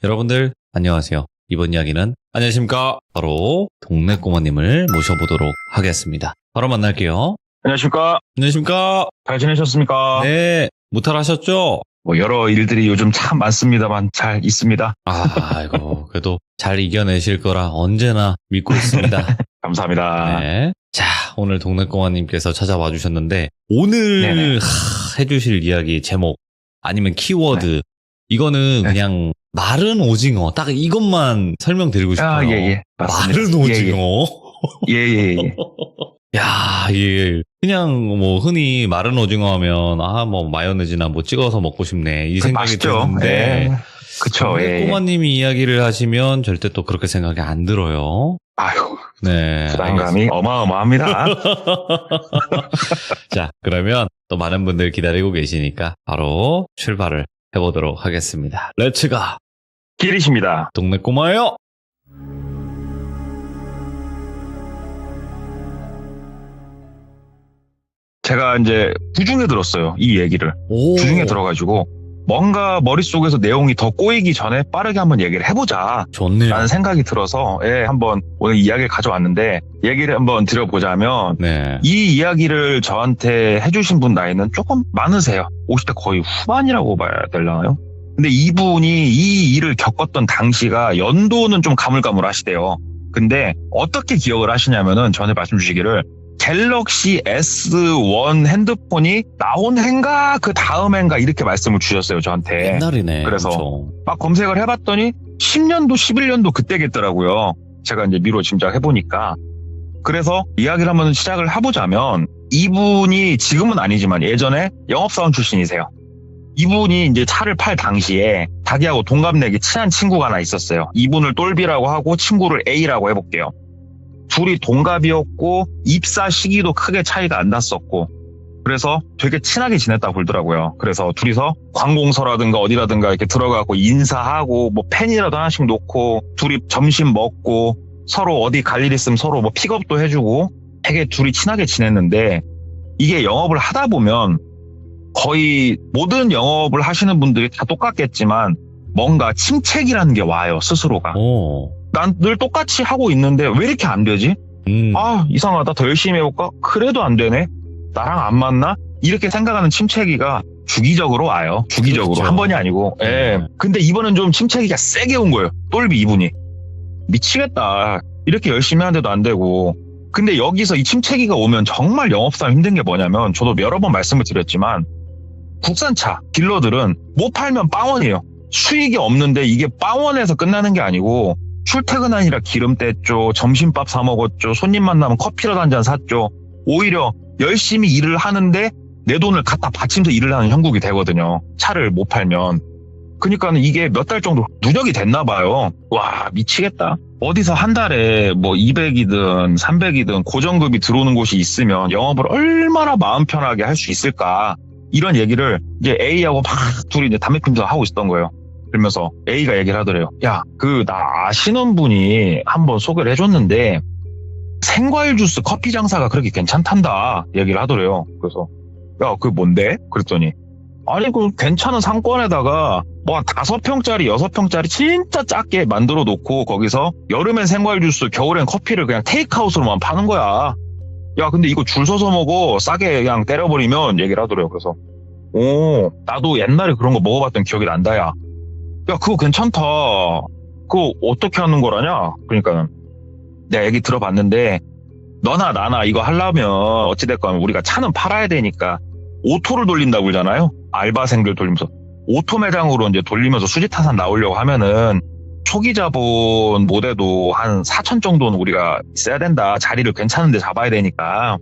여러분들 안녕하세요. 이번 이야기는 안녕하십니까? 바로 동네 꼬마님을 모셔보도록 하겠습니다. 바로 만날게요. 안녕하십니까? 안녕하십니까? 잘 지내셨습니까? 네, 무탈하셨죠? 여러 일들이 요즘 참 많습니다만 잘 있습니다. 아이고 그래도 잘 이겨내실 거라 언제나 믿고 있습니다. 감사합니다. 네. 자, 오늘 동네 꼬마님께서 찾아와 주셨는데 오늘 해주실 이야기 제목 아니면 키워드 이거는 그냥 마른 오징어 딱 이것만 설명드리고 싶어요. 예. 맞습니다. 마른 오징어. 예. 야, 예. 그냥 뭐 흔히 마른 오징어 하면 뭐 마요네즈나 뭐 찍어서 먹고 싶네 이 생각이 맛있죠. 드는데 그쵸. 꼬마님이 이야기를 하시면 절대 또 그렇게 생각이 안 들어요. 아유, 네. 부담감이 어마어마합니다. 자, 그러면 또 많은 분들 기다리고 계시니까 바로 출발을 해보도록 하겠습니다. 렛츠가 길이십니다. 동네 꼬마예요. 제가 이제 주중에 들었어요. 이 얘기를. 오. 주중에 들어가지고 뭔가 머릿속에서 내용이 더 꼬이기 전에 빠르게 한번 얘기를 해보자. 좋네요. 라는 생각이 들어서 한번 오늘 이야기를 가져왔는데 얘기를 한번 드려보자면 네. 이 이야기를 저한테 해주신 분 나이는 조금 많으세요. 50대 거의 후반이라고 봐야 되려나요? 근데 이분이 이 일을 겪었던 당시가 연도는 좀 가물가물하시대요. 근데 어떻게 기억을 하시냐면은 전에 말씀 주시기를 갤럭시 S1 핸드폰이 나온 해인가 그 다음 해인가 이렇게 말씀을 주셨어요 저한테. 옛날이네. 그래서 그렇죠. 막 검색을 해봤더니 10년도 11년도 그때겠더라고요. 제가 이제 미로 짐작해보니까. 그래서 이야기를 한번 시작을 해보자면 이분이 지금은 아니지만 예전에 영업사원 출신이세요. 이분이 이제 차를 팔 당시에 자기하고 동갑내기 친한 친구가 하나 있었어요. 이분을 똘비라고 하고 친구를 A라고 해볼게요. 둘이 동갑이었고 입사 시기도 크게 차이가 안 났었고 그래서 되게 친하게 지냈다고 그러더라고요. 그래서 둘이서 관공서라든가 어디라든가 이렇게 들어가고 인사하고 뭐 펜이라도 하나씩 놓고 둘이 점심 먹고 서로 어디 갈 일 있으면 서로 뭐 픽업도 해주고 되게 둘이 친하게 지냈는데 이게 영업을 하다 보면 거의 모든 영업을 하시는 분들이 다 똑같겠지만 뭔가 침체기라는 게 와요 스스로가. 오. 난 늘 똑같이 하고 있는데 왜 이렇게 안 되지? 이상하다. 더 열심히 해볼까? 그래도 안 되네. 나랑 안 맞나? 이렇게 생각하는 침체기가 주기적으로 와요. 주기적으로. 그렇죠. 한 번이 아니고. 예. 근데 이번엔 좀 침체기가 세게 온 거예요. 똘비 이분이. 미치겠다. 이렇게 열심히 하는데도 안 되고. 근데 여기서 이 침체기가 오면 정말 영업사람 힘든 게 뭐냐면 저도 여러 번 말씀을 드렸지만 국산차 딜러들은 못 팔면 빵원이에요. 수익이 없는데 이게 빵원에서 끝나는 게 아니고 출퇴근하느라 기름 뗐죠. 점심밥 사 먹었죠. 손님 만나면 커피라도 한 잔 샀죠. 오히려 열심히 일을 하는데 내 돈을 갖다 바치면서 일을 하는 형국이 되거든요. 차를 못 팔면. 그러니까는 이게 몇 달 정도 누적이 됐나 봐요. 와 미치겠다. 어디서 한 달에 뭐 200이든 300이든 고정급이 들어오는 곳이 있으면 영업을 얼마나 마음 편하게 할 수 있을까. 이런 얘기를 이제 A하고 막 둘이 이제 담배 피면서 하고 있었던 거예요. 그러면서 A가 얘기를 하더래요. 야, 나 아시는 분이 한번 소개를 해줬는데 생과일 주스 커피 장사가 그렇게 괜찮단다 얘기를 하더래요. 그래서 야, 그게 뭔데? 그랬더니 아니 그 괜찮은 상권에다가 뭐 한 5평짜리 6평짜리 진짜 작게 만들어 놓고 거기서 여름엔 생과일 주스 겨울엔 커피를 그냥 테이크아웃으로만 파는 거야. 야 근데 이거 줄 서서 먹어 싸게 그냥 때려버리면 얘기를 하더래요. 그래서 나도 옛날에 그런 거 먹어봤던 기억이 난다. 야 그거 괜찮다. 그거 어떻게 하는 거라냐? 그러니까 내가 얘기 들어봤는데 너나 나나 이거 하려면 어찌됐건 우리가 차는 팔아야 되니까 오토를 돌린다고 그러잖아요. 알바생들 돌리면서 오토 매장으로 이제 돌리면서 수지타산 나오려고 하면은 초기 자본 못해도 한 4천 정도는 우리가 있어야 된다. 자리를 괜찮은 데 잡아야 되니까.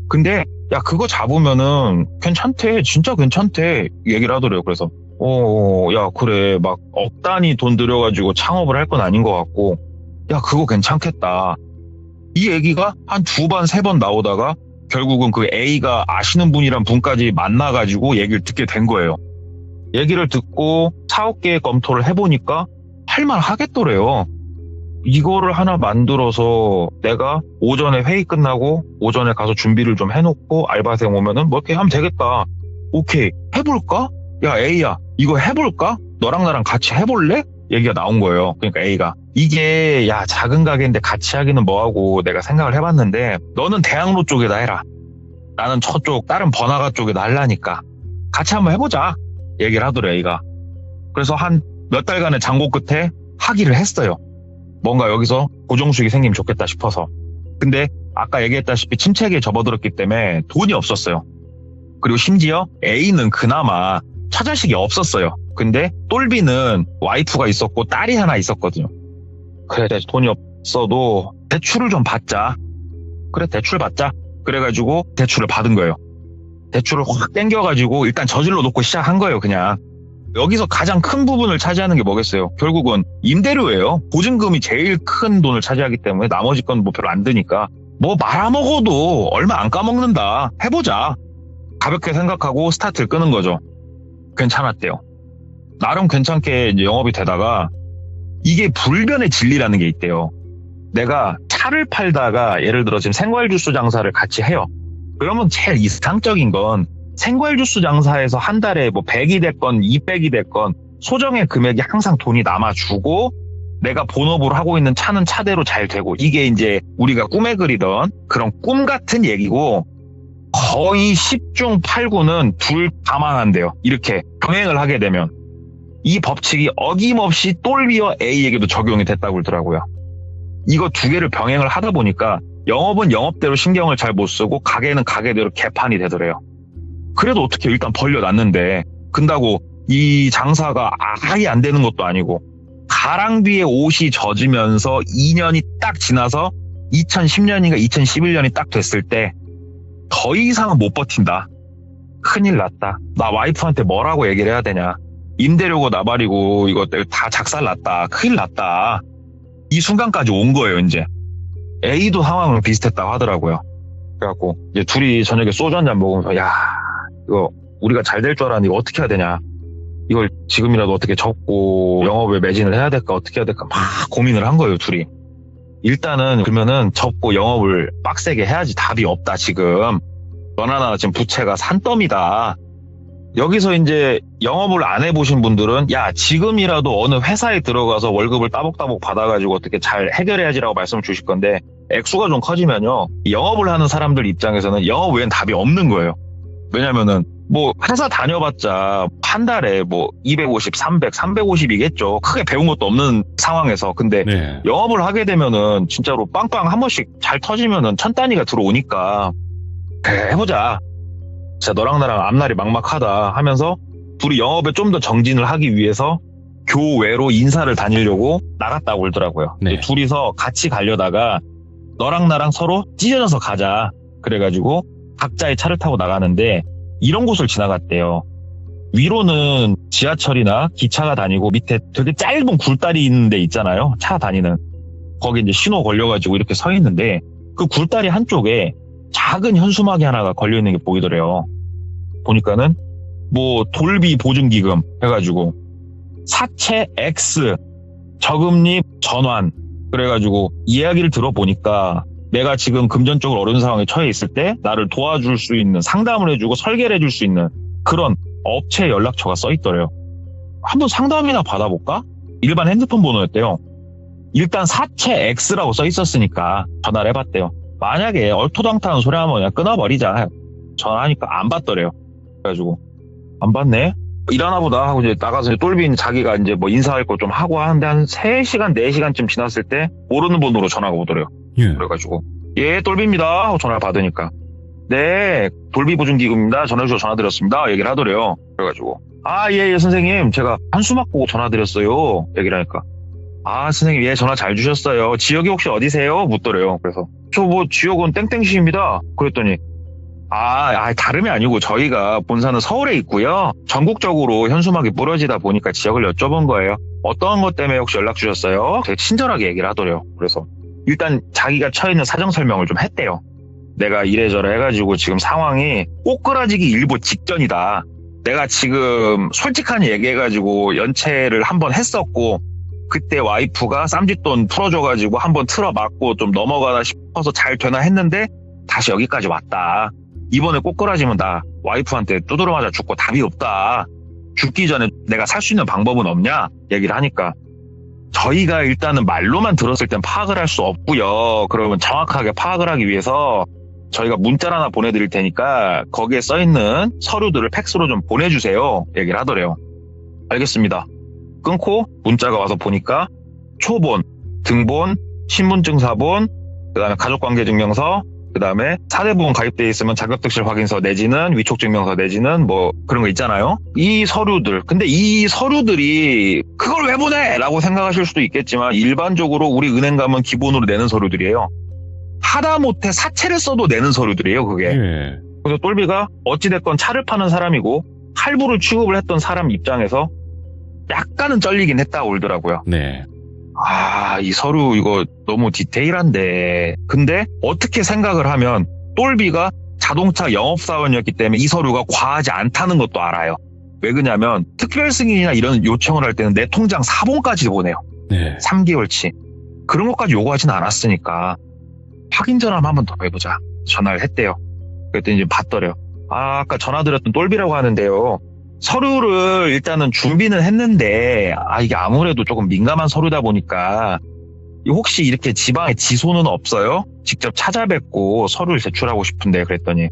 근데 야 그거 잡으면은 괜찮대. 진짜 괜찮대. 얘기를 하더래요. 그래서 야 그래 막 억 단위 돈 들여가지고 창업을 할 건 아닌 것 같고 야 그거 괜찮겠다. 이 얘기가 한 2번 3번 나오다가 결국은 그 A가 아시는 분이란 분까지 만나가지고 얘기를 듣게 된 거예요. 얘기를 듣고 사업계획 검토를 해보니까 할만 하겠더래요. 이거를 하나 만들어서 내가 오전에 회의 끝나고 오전에 가서 준비를 좀 해놓고 알바생 오면은 뭐 이렇게 하면 되겠다. 오케이 해볼까? 야 A야 이거 해볼까? 너랑 나랑 같이 해볼래? 얘기가 나온 거예요. 그러니까 A가 이게 야 작은 가게인데 같이 하기는 뭐하고 내가 생각을 해봤는데 너는 대학로 쪽에다 해라. 나는 저쪽 다른 번화가 쪽에다 하려니까 같이 한번 해보자 얘기를 하더래 A가. 그래서 한 몇 달간의 장고 끝에 하기를 했어요. 뭔가 여기서 고정수익이 생기면 좋겠다 싶어서. 근데 아까 얘기했다시피 침체기에 접어들었기 때문에 돈이 없었어요. 그리고 심지어 A는 그나마 처자식이 없었어요. 근데 똘비는 와이프가 있었고 딸이 하나 있었거든요. 그래 돈이 없어도 대출을 좀 받자. 그래 대출 받자. 그래가지고 대출을 받은 거예요. 대출을 확 땡겨가지고 일단 저질러 놓고 시작한 거예요. 그냥 여기서 가장 큰 부분을 차지하는 게 뭐겠어요? 결국은 임대료예요. 보증금이 제일 큰 돈을 차지하기 때문에 나머지 건 뭐 별로 안 드니까 뭐 말아먹어도 얼마 안 까먹는다. 해보자. 가볍게 생각하고 스타트를 끄는 거죠. 괜찮았대요. 나름 괜찮게 이제 영업이 되다가 이게 불변의 진리라는 게 있대요. 내가 차를 팔다가 예를 들어 지금 생과일주스 장사를 같이 해요. 그러면 제일 이상적인 건 생과일주스 장사에서 한 달에 뭐 100이 됐건 200이 됐건 소정의 금액이 항상 돈이 남아주고 내가 본업으로 하고 있는 차는 차대로 잘 되고 이게 이제 우리가 꿈에 그리던 그런 꿈 같은 얘기고 거의 10중 8구는 둘 다 망한대요. 이렇게 병행을 하게 되면 이 법칙이 어김없이 똘비어 A에게도 적용이 됐다고 그러더라고요. 이거 두 개를 병행을 하다 보니까 영업은 영업대로 신경을 잘 못 쓰고 가게는 가게대로 개판이 되더래요. 그래도 어떻게 일단 벌려놨는데 근다고 이 장사가 아예 안 되는 것도 아니고 가랑비에 옷이 젖으면서 2년이 딱 지나서 2010년인가 2011년이 딱 됐을 때 더 이상은 못 버틴다. 큰일 났다. 나 와이프한테 뭐라고 얘기를 해야 되냐. 임대료고 나발이고 이거 다 작살났다. 큰일 났다. 이 순간까지 온 거예요. 이제 A도 상황은 비슷했다고 하더라고요. 그래갖고 이제 둘이 저녁에 소주 한잔 먹으면서 야 이거 우리가 잘 될 줄 알았는데 이거 어떻게 해야 되냐. 이걸 지금이라도 어떻게 접고 영업에 매진을 해야 될까 어떻게 해야 될까 막 고민을 한 거예요. 둘이. 일단은 그러면은 접고 영업을 빡세게 해야지. 답이 없다 지금. 너나 나 지금 부채가 산더미다. 여기서 이제 영업을 안 해보신 분들은 야 지금이라도 어느 회사에 들어가서 월급을 따복따복 받아가지고 어떻게 잘 해결해야지라고 말씀을 주실 건데 액수가 좀 커지면요 영업을 하는 사람들 입장에서는 영업 외엔 답이 없는 거예요. 왜냐면은 뭐 회사 다녀봤자 한 달에 뭐 250, 300, 350이겠죠. 크게 배운 것도 없는 상황에서. 근데 네. 영업을 하게 되면은 진짜로 빵빵 한 번씩 잘 터지면은 천 단위가 들어오니까 그래 해보자. 진짜 너랑 나랑 앞날이 막막하다 하면서 둘이 영업에 좀 더 정진을 하기 위해서 교외로 인사를 다니려고 나갔다고 그러더라고요. 네. 둘이서 같이 가려다가 너랑 나랑 서로 찢어져서 가자. 그래가지고 각자의 차를 타고 나가는데 이런 곳을 지나갔대요. 위로는 지하철이나 기차가 다니고 밑에 되게 짧은 굴다리 있는 데 있잖아요. 차 다니는. 거기 이제 신호 걸려가지고 이렇게 서 있는데 그 굴다리 한쪽에 작은 현수막이 하나가 걸려있는 게 보이더래요. 보니까는 뭐 돌비 보증기금 해가지고 사채 X 저금리 전환 그래가지고 이야기를 들어보니까 내가 지금 금전적으로 어려운 상황에 처해 있을 때 나를 도와줄 수 있는 상담을 해주고 설계를 해줄 수 있는 그런 업체 연락처가 써있더래요. 한번 상담이나 받아볼까? 일반 핸드폰 번호였대요. 일단 사채 X라고 써있었으니까 전화를 해봤대요. 만약에 얼토당타는 소리 하면 그냥 끊어버리자. 전화하니까 안 받더래요. 그래가지고 안 받네? 일하나 보다 하고 이제 나가서 똘빈 자기가 이제 뭐 인사할 거 좀 하고 하는데 한 3시간, 4시간쯤 지났을 때 모르는 번호로 전화가 오더래요. 예. 그래가지고 예 똘비입니다 하고 전화를 받으니까 네 돌비 보증기금입니다. 전화주셔서 전화드렸습니다. 얘기를 하더래요. 그래가지고 아 예 선생님 제가 한수막 보고 전화드렸어요. 얘기를 하니까 아 선생님 예 전화 잘 주셨어요. 지역이 혹시 어디세요? 묻더래요. 그래서 저 뭐 지역은 땡땡시입니다. 그랬더니 다름이 아니고 저희가 본사는 서울에 있고요. 전국적으로 현수막이 부러지다 보니까 지역을 여쭤본 거예요. 어떤 것 때문에 혹시 연락 주셨어요? 되게 친절하게 얘기를 하더래요. 그래서 일단 자기가 처해 있는 사정 설명을 좀 했대요. 내가 이래저래 해가지고 지금 상황이 꼬꾸라지기 일보 직전이다. 내가 지금 솔직하게 얘기해가지고 연체를 한번 했었고 그때 와이프가 쌈짓돈 풀어줘가지고 한번 틀어맞고 좀 넘어가다 싶어서 잘 되나 했는데 다시 여기까지 왔다. 이번에 꼬꾸라지면 나 와이프한테 두드러 맞아 죽고 답이 없다. 죽기 전에 내가 살 수 있는 방법은 없냐? 얘기를 하니까 저희가 일단은 말로만 들었을 땐 파악을 할 수 없고요. 그러면 정확하게 파악을 하기 위해서 저희가 문자를 하나 보내드릴 테니까 거기에 써있는 서류들을 팩스로 좀 보내주세요. 얘기를 하더래요. 알겠습니다. 끊고 문자가 와서 보니까 초본, 등본, 신분증사본, 그 다음에 가족관계증명서, 그 다음에 사대보험 가입돼 있으면 자격득실 확인서 내지는 위촉증명서 내지는 뭐 그런 거 있잖아요. 이 서류들. 근데 이 서류들이 그걸 왜 보내? 라고 생각하실 수도 있겠지만 일반적으로 우리 은행 가면 기본으로 내는 서류들이에요. 하다못해 사채를 써도 내는 서류들이에요, 그게. 예. 그래서 똘비가 어찌됐건 차를 파는 사람이고 할부를 취급을 했던 사람 입장에서 약간은 쩔리긴 했다 올더라고요. 네. 이 서류 이거 너무 디테일한데. 근데 어떻게 생각을 하면 똘비가 자동차 영업사원이었기 때문에 이 서류가 과하지 않다는 것도 알아요. 왜 그러냐면 특별 승인이나 이런 요청을 할 때는 내 통장 사본까지 보내요. 네. 3개월치. 그런 것까지 요구하진 않았으니까 확인 전화 한번 더 해보자. 전화를 했대요. 그랬더니 이제 받더래요. 아까 전화드렸던 똘비라고 하는데요. 서류를 일단은 준비는 했는데 이게 아무래도 조금 민감한 서류다 보니까 혹시 이렇게 지방에 지소는 없어요? 직접 찾아뵙고 서류를 제출하고 싶은데 그랬더니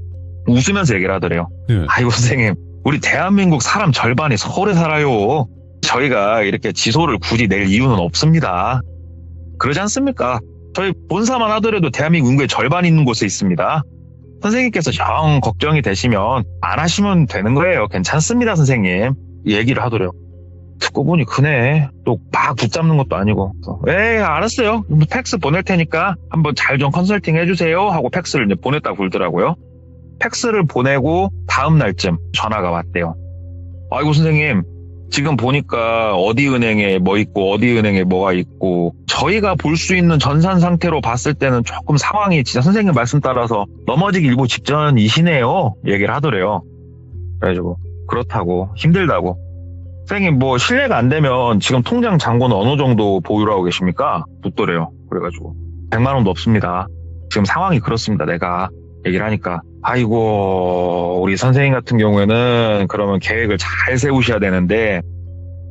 웃으면서 얘기를 하더래요. 아이고 선생님, 우리 대한민국 사람 절반이 서울에 살아요. 저희가 이렇게 지소를 굳이 낼 이유는 없습니다. 그러지 않습니까? 저희 본사만 하더라도 대한민국 인구의 절반이 있는 곳에 있습니다. 선생님께서 정 걱정이 되시면 안 하시면 되는 거예요. 괜찮습니다, 선생님. 얘기를 하더래요. 듣고 보니 그네. 또 막 붙잡는 것도 아니고. 알았어요. 팩스 보낼 테니까 한번 잘 좀 컨설팅 해주세요. 하고 팩스를 이제 보냈다 굴더라고요. 팩스를 보내고 다음 날쯤 전화가 왔대요. 아이고 선생님, 지금 보니까 어디 은행에 뭐 있고 어디 은행에 뭐가 있고 저희가 볼 수 있는 전산 상태로 봤을 때는 조금 상황이 진짜 선생님 말씀 따라서 넘어지기 일보 직전이시네요. 얘기를 하더래요. 그래가지고 그렇다고 힘들다고. 선생님 뭐 실례가 안 되면 지금 통장 잔고는 어느 정도 보유를 하고 계십니까? 묻더래요. 그래가지고 100만 원도 없습니다. 지금 상황이 그렇습니다. 내가 얘기를 하니까 아이고 우리 선생님 같은 경우에는 그러면 계획을 잘 세우셔야 되는데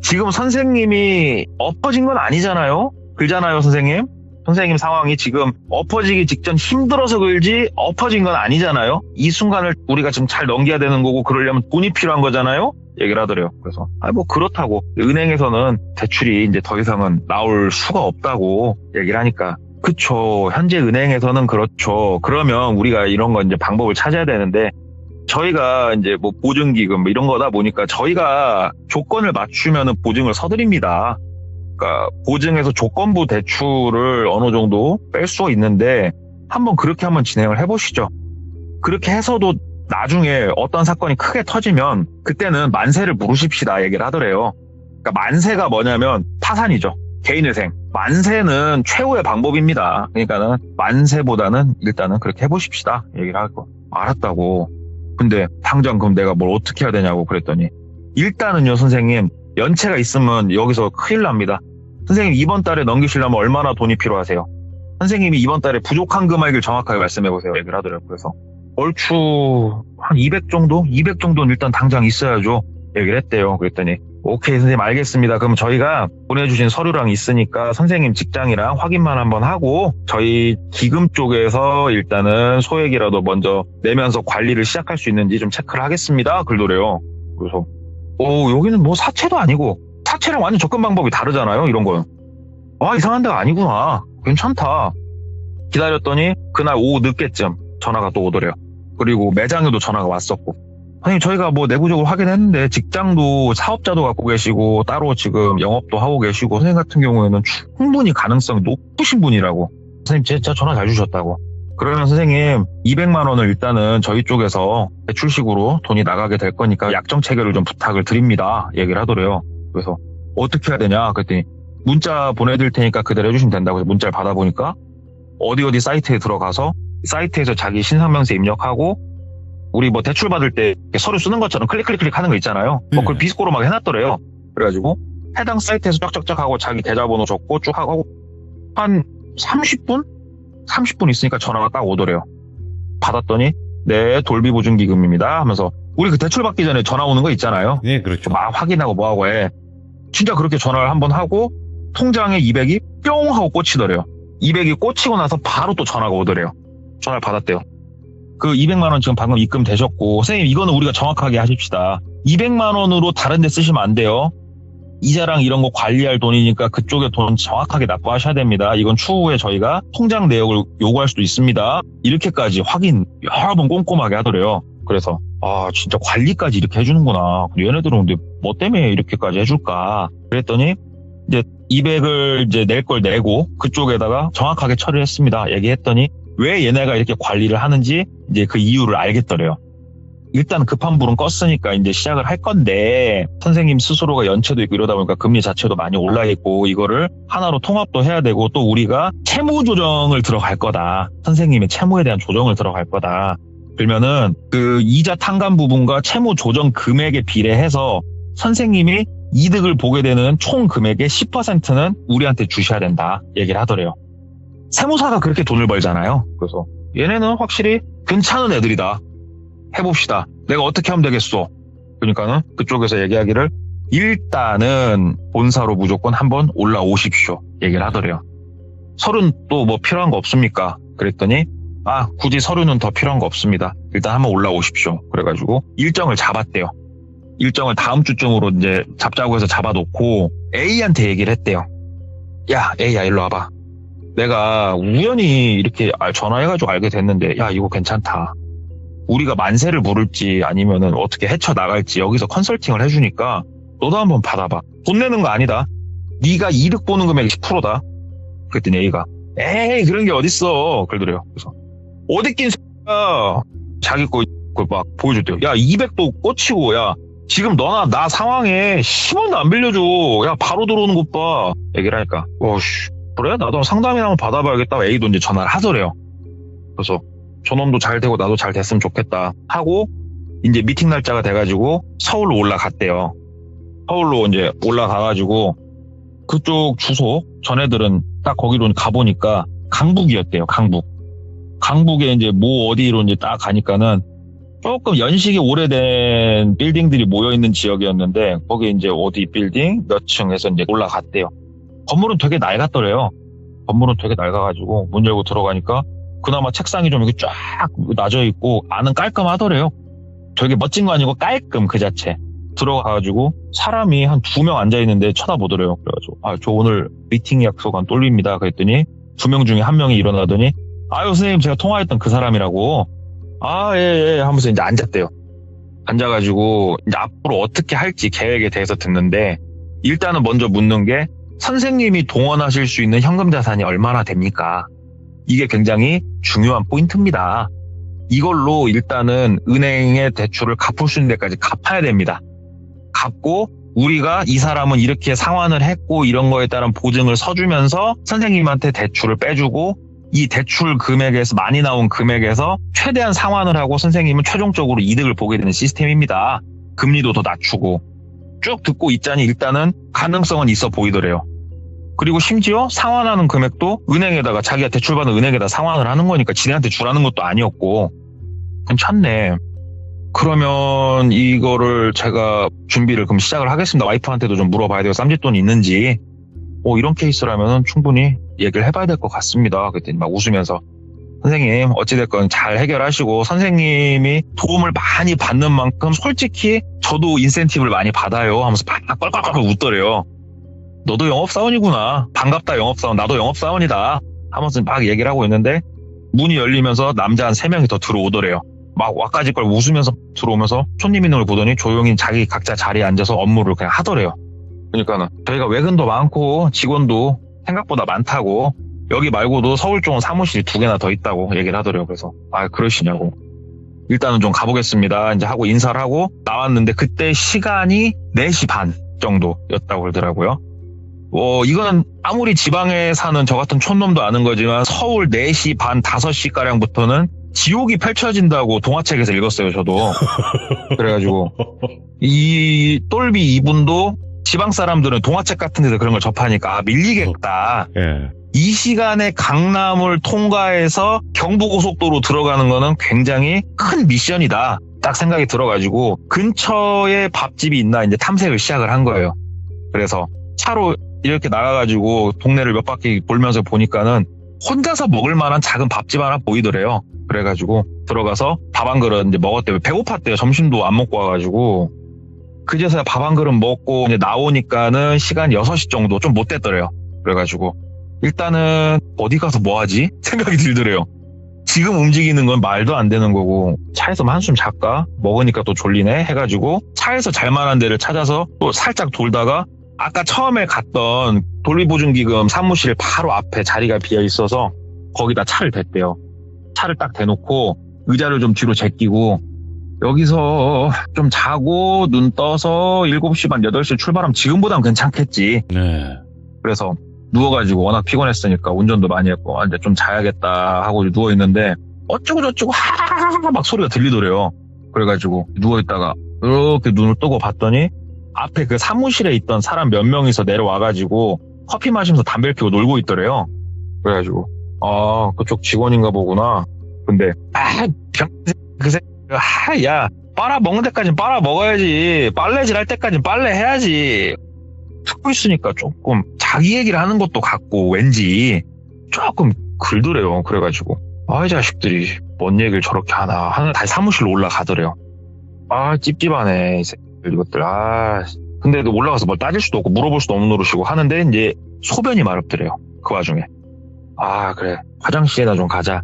지금 선생님이 엎어진 건 아니잖아요. 그잖아요 선생님. 선생님 상황이 지금 엎어지기 직전 힘들어서 그러지 엎어진 건 아니잖아요. 이 순간을 우리가 지금 잘 넘겨야 되는 거고 그러려면 돈이 필요한 거잖아요. 얘기를 하더래요. 그래서 뭐 그렇다고 은행에서는 대출이 이제 더 이상은 나올 수가 없다고 얘기를 하니까 그쵸. 현재 은행에서는 그렇죠. 그러면 우리가 이런 거 이제 방법을 찾아야 되는데 저희가 이제 뭐 보증기금 뭐 이런 거다 보니까 저희가 조건을 맞추면은 보증을 서드립니다. 그러니까 보증에서 조건부 대출을 어느 정도 뺄 수 있는데 그렇게 한번 진행을 해보시죠. 그렇게 해서도 나중에 어떤 사건이 크게 터지면 그때는 만세를 물으십시다 얘기를 하더래요. 그러니까 만세가 뭐냐면 파산이죠. 개인회생. 만세는 최후의 방법입니다. 그러니까는 만세보다는 일단은 그렇게 해보십시다. 얘기를 하고 알았다고. 근데 당장 그럼 내가 뭘 어떻게 해야 되냐고 그랬더니 일단은요 선생님 연체가 있으면 여기서 큰일 납니다. 선생님 이번 달에 넘기시려면 얼마나 돈이 필요하세요? 선생님이 이번 달에 부족한 금액을 정확하게 말씀해보세요. 얘기를 하더라고요. 그래서 얼추 한 200 정도? 200 정도는 일단 당장 있어야죠. 얘기를 했대요. 그랬더니 오케이 선생님 알겠습니다. 그럼 저희가 보내주신 서류랑 있으니까 선생님 직장이랑 확인만 한번 하고 저희 기금 쪽에서 일단은 소액이라도 먼저 내면서 관리를 시작할 수 있는지 좀 체크를 하겠습니다. 그러더래요. 그래서 여기는 뭐 사채도 아니고 사채랑 완전 접근 방법이 다르잖아요. 이런 거는. 이상한 데가 아니구나. 괜찮다. 기다렸더니 그날 오후 늦게쯤 전화가 또 오더래요. 그리고 매장에도 전화가 왔었고 선생님 저희가 뭐 내부적으로 확인했는데 직장도 사업자도 갖고 계시고 따로 지금 영업도 하고 계시고 선생님 같은 경우에는 충분히 가능성이 높으신 분이라고. 선생님 진짜 전화 잘 주셨다고. 그러면 선생님 200만 원을 일단은 저희 쪽에서 대출식으로 돈이 나가게 될 거니까 약정 체결을 좀 부탁을 드립니다. 얘기를 하더래요. 그래서 어떻게 해야 되냐 그랬더니 문자 보내드릴 테니까 그대로 해주시면 된다고 해서 문자를 받아보니까 어디 사이트에 들어가서 사이트에서 자기 신상명세 입력하고 우리 뭐 대출 받을 때 서류 쓰는 것처럼 클릭 하는 거 있잖아요. 그걸 비스코로 막 해놨더래요. 그래가지고 해당 사이트에서 쫙쫙쫙 하고 자기 계좌번호 적고 쭉 하고 한 30분 있으니까 전화가 딱 오더래요. 받았더니 네 돌비 보증기금입니다 하면서 우리 그 대출 받기 전에 전화 오는 거 있잖아요. 네, 그렇죠. 막 확인하고 뭐하고 해. 진짜 그렇게 전화를 한번 하고 통장에 200이 뿅 하고 꽂히더래요. 200이 꽂히고 나서 바로 또 전화가 오더래요. 전화를 받았대요. 그 200만 원 지금 방금 입금되셨고, 선생님 이거는 우리가 정확하게 하십시다. 200만 원으로 다른 데 쓰시면 안 돼요. 이자랑 이런 거 관리할 돈이니까 그쪽에 돈 정확하게 납부하셔야 됩니다. 이건 추후에 저희가 통장 내역을 요구할 수도 있습니다. 이렇게까지 확인 여러 번 꼼꼼하게 하더래요. 그래서 진짜 관리까지 이렇게 해주는구나. 얘네들은 근데 뭐 때문에 이렇게까지 해줄까? 그랬더니 이제 200을 이제 낼 걸 내고 그쪽에다가 정확하게 처리를 했습니다. 얘기했더니 왜 얘네가 이렇게 관리를 하는지 이제 그 이유를 알겠더래요. 일단 급한 불은 껐으니까 이제 시작을 할 건데 선생님 스스로가 연체도 있고 이러다 보니까 금리 자체도 많이 올라 있고 이거를 하나로 통합도 해야 되고 또 우리가 채무 조정을 들어갈 거다. 선생님의 채무에 대한 조정을 들어갈 거다. 그러면은 그 이자 탕감 부분과 채무 조정 금액에 비례해서 선생님이 이득을 보게 되는 총 금액의 10%는 우리한테 주셔야 된다. 얘기를 하더래요. 세무사가 그렇게 돈을 벌잖아요. 그래서 얘네는 확실히 괜찮은 애들이다. 해봅시다. 내가 어떻게 하면 되겠어? 그러니까는 그쪽에서 얘기하기를 일단은 본사로 무조건 한번 올라오십시오. 얘기를 하더래요. 서류는 또 뭐 필요한 거 없습니까? 그랬더니 굳이 서류는 더 필요한 거 없습니다. 일단 한번 올라오십시오. 그래가지고 일정을 잡았대요. 일정을 다음 주쯤으로 이제 잡자고 해서 잡아놓고 A한테 얘기를 했대요. 야, A야 일로 와봐. 내가 우연히 이렇게 전화해가지고 알게 됐는데 야 이거 괜찮다. 우리가 만세를 부를지 아니면은 어떻게 헤쳐나갈지 여기서 컨설팅을 해주니까 너도 한번 받아봐. 돈 내는 거 아니다. 네가 이득 보는 금액이 10%다. 그랬더니 A가 에이 그런 게 어딨어. 그러더래요. 그래서 어딨긴 X야. 자기 거 막 보여줬대요. 야 200도 꽂히고 야 지금 너나 나 상황에 10원도 안 빌려줘. 야 바로 들어오는 것 봐. 얘기를 하니까 그래? 나도 상담이나 한번 받아봐야겠다. A도 이제 전화를 하더래요. 그래서 저놈도 잘 되고 나도 잘 됐으면 좋겠다 하고 이제 미팅 날짜가 돼가지고 서울로 올라갔대요. 서울로 이제 올라가가지고 그쪽 주소 전애들은 딱 거기로 가보니까 강북이었대요. 강북에 이제 뭐 어디로 이제 딱 가니까는 조금 연식이 오래된 빌딩들이 모여있는 지역이었는데 거기 이제 어디 빌딩 몇 층에서 이제 올라갔대요. 건물은 되게 낡았더래요. 건물은 되게 낡아가지고 문 열고 들어가니까 그나마 책상이 좀 이렇게 쫙 낮아 있고 안은 깔끔하더래요. 되게 멋진 거 아니고 깔끔 그 자체. 들어가가지고 사람이 한 2명 앉아있는데 쳐다보더래요. 그래가지고 저 오늘 미팅 약속한 똘리입니다. 그랬더니 2명 중에 1명이 일어나더니 선생님 제가 통화했던 그 사람이라고 예 하면서 이제 앉았대요. 앉아가지고 이제 앞으로 어떻게 할지 계획에 대해서 듣는데 일단은 먼저 묻는 게 선생님이 동원하실 수 있는 현금 자산이 얼마나 됩니까? 이게 굉장히 중요한 포인트입니다. 이걸로 일단은 은행의 대출을 갚을 수 있는 데까지 갚아야 됩니다. 갚고 우리가 이 사람은 이렇게 상환을 했고 이런 거에 따른 보증을 서주면서 선생님한테 대출을 빼주고 이 대출 금액에서 많이 나온 금액에서 최대한 상환을 하고 선생님은 최종적으로 이득을 보게 되는 시스템입니다. 금리도 더 낮추고 쭉 듣고 있자니 일단은 가능성은 있어 보이더래요. 그리고 심지어 상환하는 금액도 은행에다가 자기가 대출받은 은행에다 상환을 하는 거니까 지네한테 주라는 것도 아니었고 괜찮네. 그러면 이거를 제가 준비를 그럼 시작을 하겠습니다. 와이프한테도 좀 물어봐야 돼요. 쌈짓돈이 있는지. 이런 케이스라면 충분히 얘기를 해봐야 될 것 같습니다. 그랬더니 막 웃으면서 선생님 어찌됐건 잘 해결하시고 선생님이 도움을 많이 받는 만큼 솔직히 저도 인센티브를 많이 받아요 하면서 막 껄껄껄 웃더래요. 너도 영업사원이구나. 반갑다 영업사원. 나도 영업사원이다. 하면서 막 얘기를 하고 있는데 문이 열리면서 남자 한 3명이 더 들어오더래요. 막 와까지 걸 웃으면서 들어오면서 손님 있는 걸 보더니 조용히 자기 각자 자리에 앉아서 업무를 그냥 하더래요. 그러니까는 저희가 외근도 많고 직원도 생각보다 많다고 여기 말고도 서울 쪽은 사무실이 2개나 더 있다고 얘기를 하더래요. 그래서 그러시냐고. 일단은 좀 가보겠습니다. 이제 하고 인사를 하고 나왔는데 그때 시간이 4시 반 정도였다고 그러더라고요. 이거는 아무리 지방에 사는 저 같은 촌놈도 아는 거지만 서울 4시 반 5시가량부터는 지옥이 펼쳐진다고 동화책에서 읽었어요, 저도. 그래가지고 이 똘비 이분도 지방 사람들은 동화책 같은 데서 그런 걸 접하니까 밀리겠다. 예. 이 시간에 강남을 통과해서 경부고속도로 들어가는 거는 굉장히 큰 미션이다. 딱 생각이 들어가지고 근처에 밥집이 있나 이제 탐색을 시작을 한 거예요. 그래서 차로 이렇게 나가가지고 동네를 몇 바퀴 돌면서 보니까는 혼자서 먹을 만한 작은 밥집 하나 보이더래요. 그래가지고 들어가서 밥 한 그릇 이제 먹었대요. 배고팠대요. 점심도 안 먹고 와가지고. 그제서야 밥 한 그릇 먹고 이제 나오니까는 시간 6시 정도 좀 못 됐더래요. 그래가지고 일단은 어디 가서 뭐 하지? 생각이 들더래요. 지금 움직이는 건 말도 안 되는 거고 차에서 한숨 잘까? 먹으니까 또 졸리네 해가지고 차에서 잘 만한 데를 찾아서 또 살짝 돌다가 아까 처음에 갔던 돌리보증기금 사무실 바로 앞에 자리가 비어 있어서 거기다 차를 댔대요. 차를 딱 대놓고 의자를 좀 뒤로 제끼고 여기서 좀 자고 눈 떠서 7시 반 8시 출발하면 지금보단 괜찮겠지. 네. 그래서 누워가지고 워낙 피곤했으니까 운전도 많이 했고 이제 좀 자야겠다 하고 누워있는데 어쩌고 저쩌고 하하하 막 소리가 들리더래요. 그래가지고 누워있다가 이렇게 눈을 뜨고 봤더니 앞에 그 사무실에 있던 사람 몇 명이서 내려와가지고 커피 마시면서 담배를 피우고 놀고 있더래요. 그래가지고 그쪽 직원인가 보구나. 근데 야 빨아먹는 데까진 빨아먹어야지. 빨래질 할 때까진 빨래해야지. 듣고 있으니까 조금 자기 얘기를 하는 것도 같고 왠지 조금 글더래요. 그래가지고 이 자식들이 뭔 얘기를 저렇게 하나 하는 다시 사무실로 올라가더래요. 찝찝하네 이 새끼들 이것들. 근데 올라가서 뭘 따질 수도 없고 물어볼 수도 없는 노릇이고 하는데 이제 소변이 마렵더래요. 그 와중에 그래 화장실에나 좀 가자.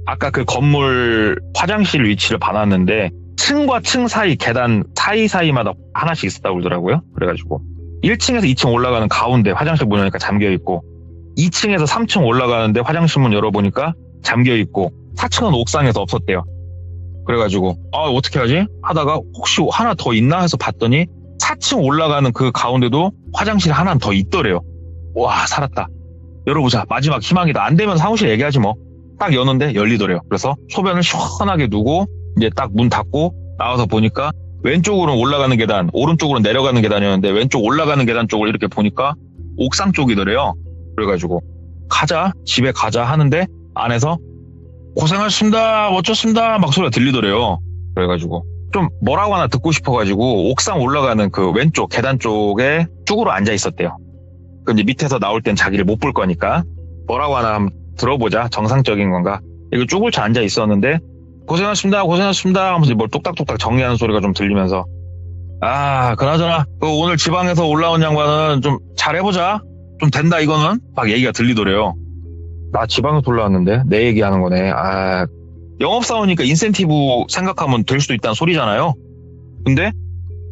아까 그 건물 화장실 위치를 봐놨는데 층과 층 사이 계단 사이사이마다 하나씩 있었다고 그러더라고요. 그래가지고 1층에서 2층 올라가는 가운데 화장실 문 여니까 잠겨있고 2층에서 3층 올라가는데 화장실 문 열어보니까 잠겨있고 4층은 옥상에서 없었대요. 그래가지고 어떻게 하지? 하다가 혹시 하나 더 있나 해서 봤더니 4층 올라가는 그 가운데도 화장실 하나 더 있더래요. 와 살았다. 열어보자. 마지막 희망이다. 안 되면 사무실 얘기하지 뭐. 딱 여는데 열리더래요. 그래서 소변을 시원하게 두고 이제 딱 문 닫고 나와서 보니까 왼쪽으로 올라가는 계단, 오른쪽으로 내려가는 계단이었는데 왼쪽 올라가는 계단 쪽을 이렇게 보니까 옥상 쪽이더래요. 그래가지고 가자, 집에 가자 하는데 안에서 고생하셨습니다, 어쩌습니다 막 소리가 들리더래요. 그래가지고 좀 뭐라고 하나 듣고 싶어가지고 옥상 올라가는 그 왼쪽 계단 쪽에 쭈그러 앉아 있었대요. 근데 밑에서 나올 땐 자기를 못 볼 거니까 뭐라고 하나 한번 들어보자. 정상적인 건가? 이거 쭈글쳐 앉아 있었는데 고생하셨습니다 하면서 뭘 똑딱똑딱 정리하는 소리가 좀 들리면서 그나저나 오늘 지방에서 올라온 양반은 좀 잘해보자. 좀 된다 이거는 막 얘기가 들리더래요. 나 지방에서 올라왔는데 내 얘기하는 거네. 영업사원이니까 인센티브 생각하면 될 수도 있다는 소리잖아요. 근데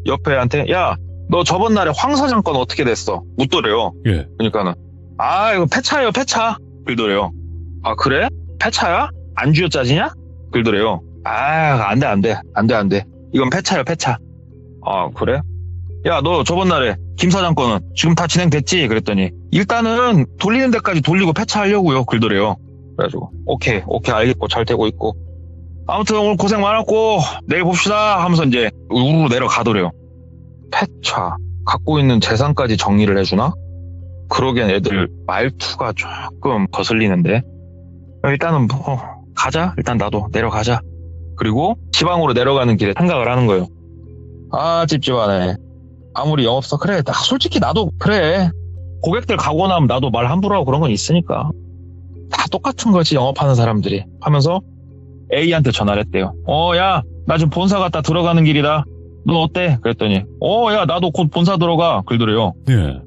옆에한테 야 너 저번 날에 황 사장 건 어떻게 됐어? 묻더래요. 예. 그러니까는 이거 폐차예요 폐차. 그러더래요. 그래? 폐차야? 안 쥐어짜지냐? 그러더래요. 안돼 이건 폐차야 폐차. 그래? 야 너 저번 날에 김 사장 거는 지금 다 진행됐지? 그랬더니 일단은 돌리는 데까지 돌리고 폐차하려고요. 그러더래요. 그래가지고 오케이 알겠고 잘 되고 있고 아무튼 오늘 고생 많았고 내일 봅시다 하면서 이제 우르르 내려가더래요. 폐차 갖고 있는 재산까지 정리를 해주나? 그러기엔 애들 말투가 조금 거슬리는데 일단은 가자. 일단 나도 내려가자. 그리고 지방으로 내려가는 길에 생각을 하는 거예요. 찝찝하네. 아무리 영업사 그래 솔직히 나도 그래. 고객들 가고 나면 나도 말 함부로 하고 그런 건 있으니까 다 똑같은 거지 영업하는 사람들이 하면서 A한테 전화를 했대요. 야 나 지금 본사 갔다 들어가는 길이다. 너 어때? 그랬더니 야 나도 곧 본사 들어가. 그러더래요. 예.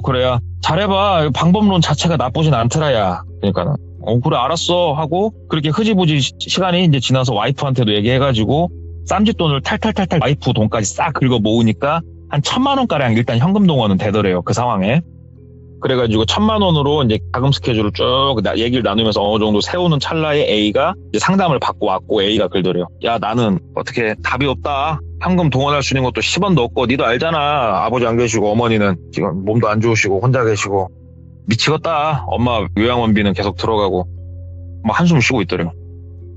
그래야 잘해봐. 방법론 자체가 나쁘진 않더라야. 그러니까는 그래 알았어 하고 그렇게 흐지부지 시간이 이제 지나서 와이프한테도 얘기해가지고 쌈짓돈을 탈탈탈탈 와이프 돈까지 싹 긁어 모으니까 한 1,000만 원가량 일단 현금 동원은 되더래요. 그 상황에. 그래가지고 1,000만 원으로 이제 자금 스케줄을 쭉 얘기를 나누면서 어느 정도 세우는 찰나에 A가 이제 상담을 받고 왔고 A가 그러더래요. 야 나는 어떻게 답이 없다. 현금 동원할 수 있는 것도 10원도 없고 니도 알잖아. 아버지 안 계시고 어머니는 지금 몸도 안 좋으시고 혼자 계시고 미치겠다. 엄마 요양원비는 계속 들어가고 막 한숨 쉬고 있더래요.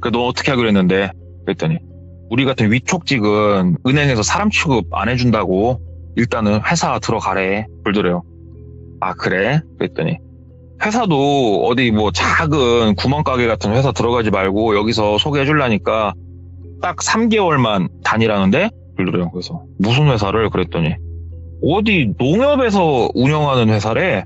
그래 너 어떻게 하기로 했는데? 그랬더니 우리 같은 위촉직은 은행에서 사람 취급 안 해준다고 일단은 회사 들어가래. 그러더래요. 그래? 그랬더니 회사도 어디 뭐 작은 구멍가게 같은 회사 들어가지 말고 여기서 소개해주려니까 딱 3개월만 다니라는데? 그러더래요. 그래서 무슨 회사를? 그랬더니 어디 농협에서 운영하는 회사래.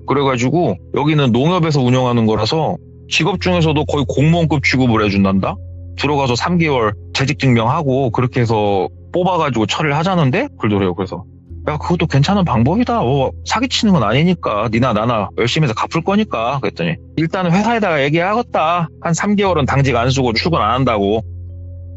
그래가지고 여기는 농협에서 운영하는 거라서 직업 중에서도 거의 공무원급 취급을 해준단다. 들어가서 3개월 재직증명하고 그렇게 해서 뽑아가지고 처리를 하자는데 그러더래요. 그래서 야, 그것도 괜찮은 방법이다. 사기치는 건 아니니까 니나 나나 열심히 해서 갚을 거니까. 그랬더니 일단은 회사에다가 얘기하겠다. 한 3개월은 당직 안 쓰고 출근 안 한다고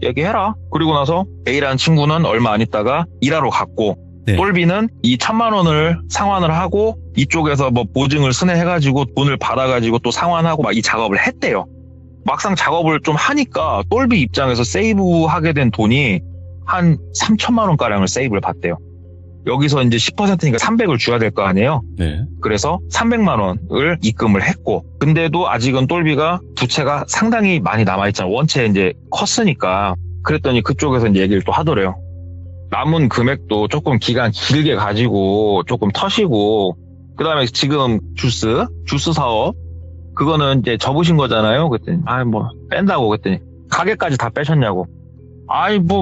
얘기해라. 그리고 나서 A라는 친구는 얼마 안 있다가 일하러 갔고, 네. 똘비는 이 1,000만 원을 상환을 하고 이쪽에서 뭐 보증을 스내해가지고 돈을 받아가지고 또 상환하고 막 이 작업을 했대요. 막상 작업을 좀 하니까 똘비 입장에서 세이브하게 된 돈이 한 3,000만 원가량을 세이브를 받대요. 여기서 이제 10%니까 300을 줘야 될 거 아니에요. 네. 그래서 300만 원을 입금을 했고, 근데도 아직은 똘비가 부채가 상당히 많이 남아있잖아. 원체 이제 컸으니까. 그랬더니 그쪽에서 이제 얘기를 또 하더래요. 남은 금액도 조금 기간 길게 가지고 조금 터시고, 그 다음에 지금 주스 사업, 그거는 이제 접으신 거잖아요. 그랬더니, 뺀다고. 그랬더니, 가게까지 다 빼셨냐고.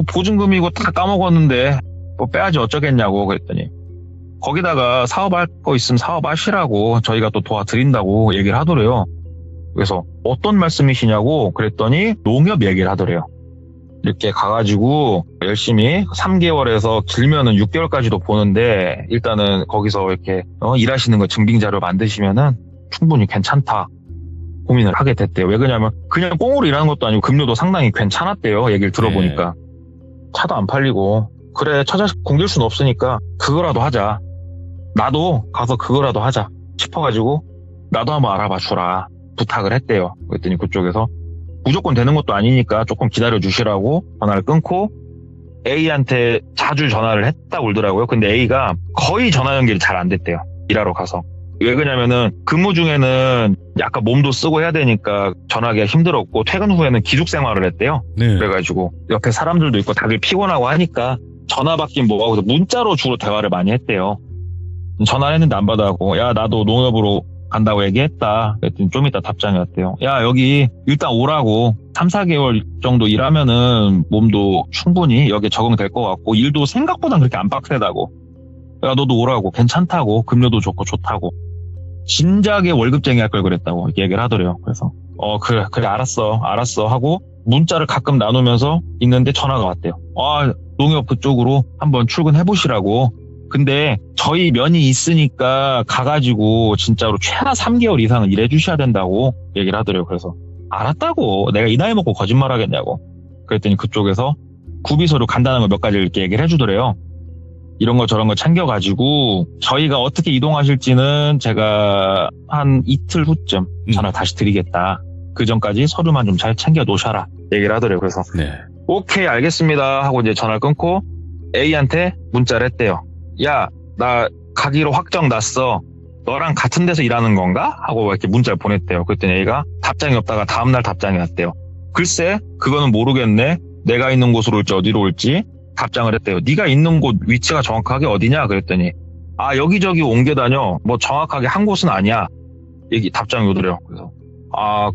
보증금이고 다 까먹었는데, 빼야지 어쩌겠냐고. 그랬더니, 거기다가 사업할 거 있으면 사업하시라고 저희가 또 도와드린다고 얘기를 하더래요. 그래서 어떤 말씀이시냐고 그랬더니 농협 얘기를 하더래요. 이렇게 가가지고 열심히 3개월에서 길면은 6개월까지도 보는데 일단은 거기서 이렇게 일하시는 거 증빙자료 만드시면은 충분히 괜찮다 고민을 하게 됐대요. 왜 그러냐면 그냥 꽁으로 일하는 것도 아니고 급료도 상당히 괜찮았대요. 얘기를 들어보니까. 차도 안 팔리고 그래 처자식 굶길 수는 없으니까 그거라도 하자. 나도 가서 그거라도 하자 싶어가지고 나도 한번 알아봐 주라 부탁을 했대요. 그랬더니 그쪽에서 무조건 되는 것도 아니니까 조금 기다려 주시라고 전화를 끊고 A한테 자주 전화를 했다고 그러더라고요. 근데 A가 거의 전화 연결이 잘 안 됐대요. 일하러 가서. 왜 그러냐면은 근무 중에는 약간 몸도 쓰고 해야 되니까 전화하기가 힘들었고 퇴근 후에는 기숙 생활을 했대요. 네. 그래가지고 옆에 사람들도 있고 다들 피곤하고 하니까 전화 받긴 뭐하고 문자로 주로 대화를 많이 했대요. 전화를 했는데 안 받아가고 야 나도 농협으로 간다고 얘기했다. 그랬더니 좀 이따 답장이 왔대요. 야 여기 일단 오라고 3, 4개월 정도 일하면은 몸도 충분히 여기에 적응될 것 같고 일도 생각보다 그렇게 안 빡세다고. 야 너도 오라고 괜찮다고 급료도 좋고 좋다고. 진작에 월급쟁이 할 걸 그랬다고 이렇게 얘기를 하더래요. 그래서 그래 알았어 하고 문자를 가끔 나누면서 있는데 전화가 왔대요. 농협 그쪽으로 한번 출근해보시라고. 근데 저희 면이 있으니까 가가지고 진짜로 최하 3개월 이상은 일해주셔야 된다고 얘기를 하더래요. 그래서 알았다고 내가 이 나이 먹고 거짓말 하겠냐고. 그랬더니 그쪽에서 구비서류 간단한 거 몇 가지 이렇게 얘기를 해주더래요. 이런 거 저런 거 챙겨가지고 저희가 어떻게 이동하실지는 제가 한 이틀 후쯤 전화 다시 드리겠다. 그 전까지 서류만 좀 잘 챙겨 놓으셔라 얘기를 하더래요. 그래서 네. 오케이 알겠습니다 하고 이제 전화를 끊고 A한테 문자를 했대요. 야 나 가기로 확정 났어. 너랑 같은 데서 일하는 건가? 하고 이렇게 문자를 보냈대요. 그랬더니 A가 답장이 없다가 다음날 답장이 왔대요. 글쎄 그거는 모르겠네. 내가 있는 곳으로 올지 어디로 올지 답장을 했대요. 네가 있는 곳 위치가 정확하게 어디냐? 그랬더니 여기저기 옮겨 다녀. 뭐 정확하게 한 곳은 아니야. 답장이 오더래요. 그래서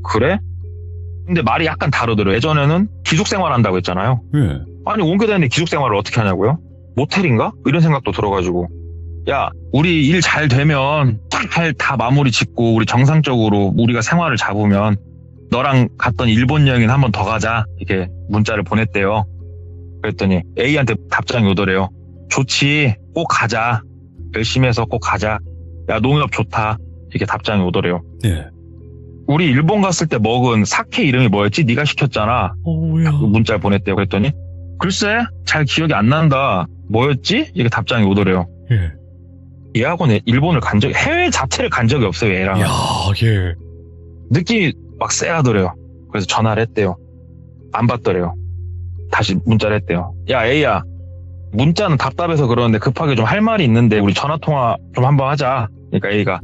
그래? 근데 말이 약간 다르더래요. 예전에는 기숙생활 한다고 했잖아요. 네. 아니 옮겨 다니는데 기숙생활을 어떻게 하냐고요? 모텔인가? 이런 생각도 들어가지고 야 우리 일 잘 되면 잘 다 마무리 짓고 우리 정상적으로 우리가 생활을 잡으면 너랑 갔던 일본 여행은 한 번 더 가자 이렇게 문자를 보냈대요. 그랬더니 A한테 답장이 오더래요. 좋지 꼭 가자. 열심히 해서 꼭 가자. 야 농협 좋다. 이렇게 답장이 오더래요. 네. 우리 일본 갔을 때 먹은 사케 이름이 뭐였지? 네가 시켰잖아. 문자를 보냈대요. 그랬더니 글쎄 잘 기억이 안 난다. 뭐였지? 이렇게 답장이 오더래요. 예. 얘하고는 일본을 간 적이 해외 자체를 간 적이 없어요. 얘랑 예. 느낌이 막 쎄하더래요. 그래서 전화를 했대요. 안 받더래요. 다시 문자를 했대요. 야 A야 문자는 답답해서 그러는데 급하게 좀 할 말이 있는데 우리 전화통화 좀 한번 하자. 그러니까 A가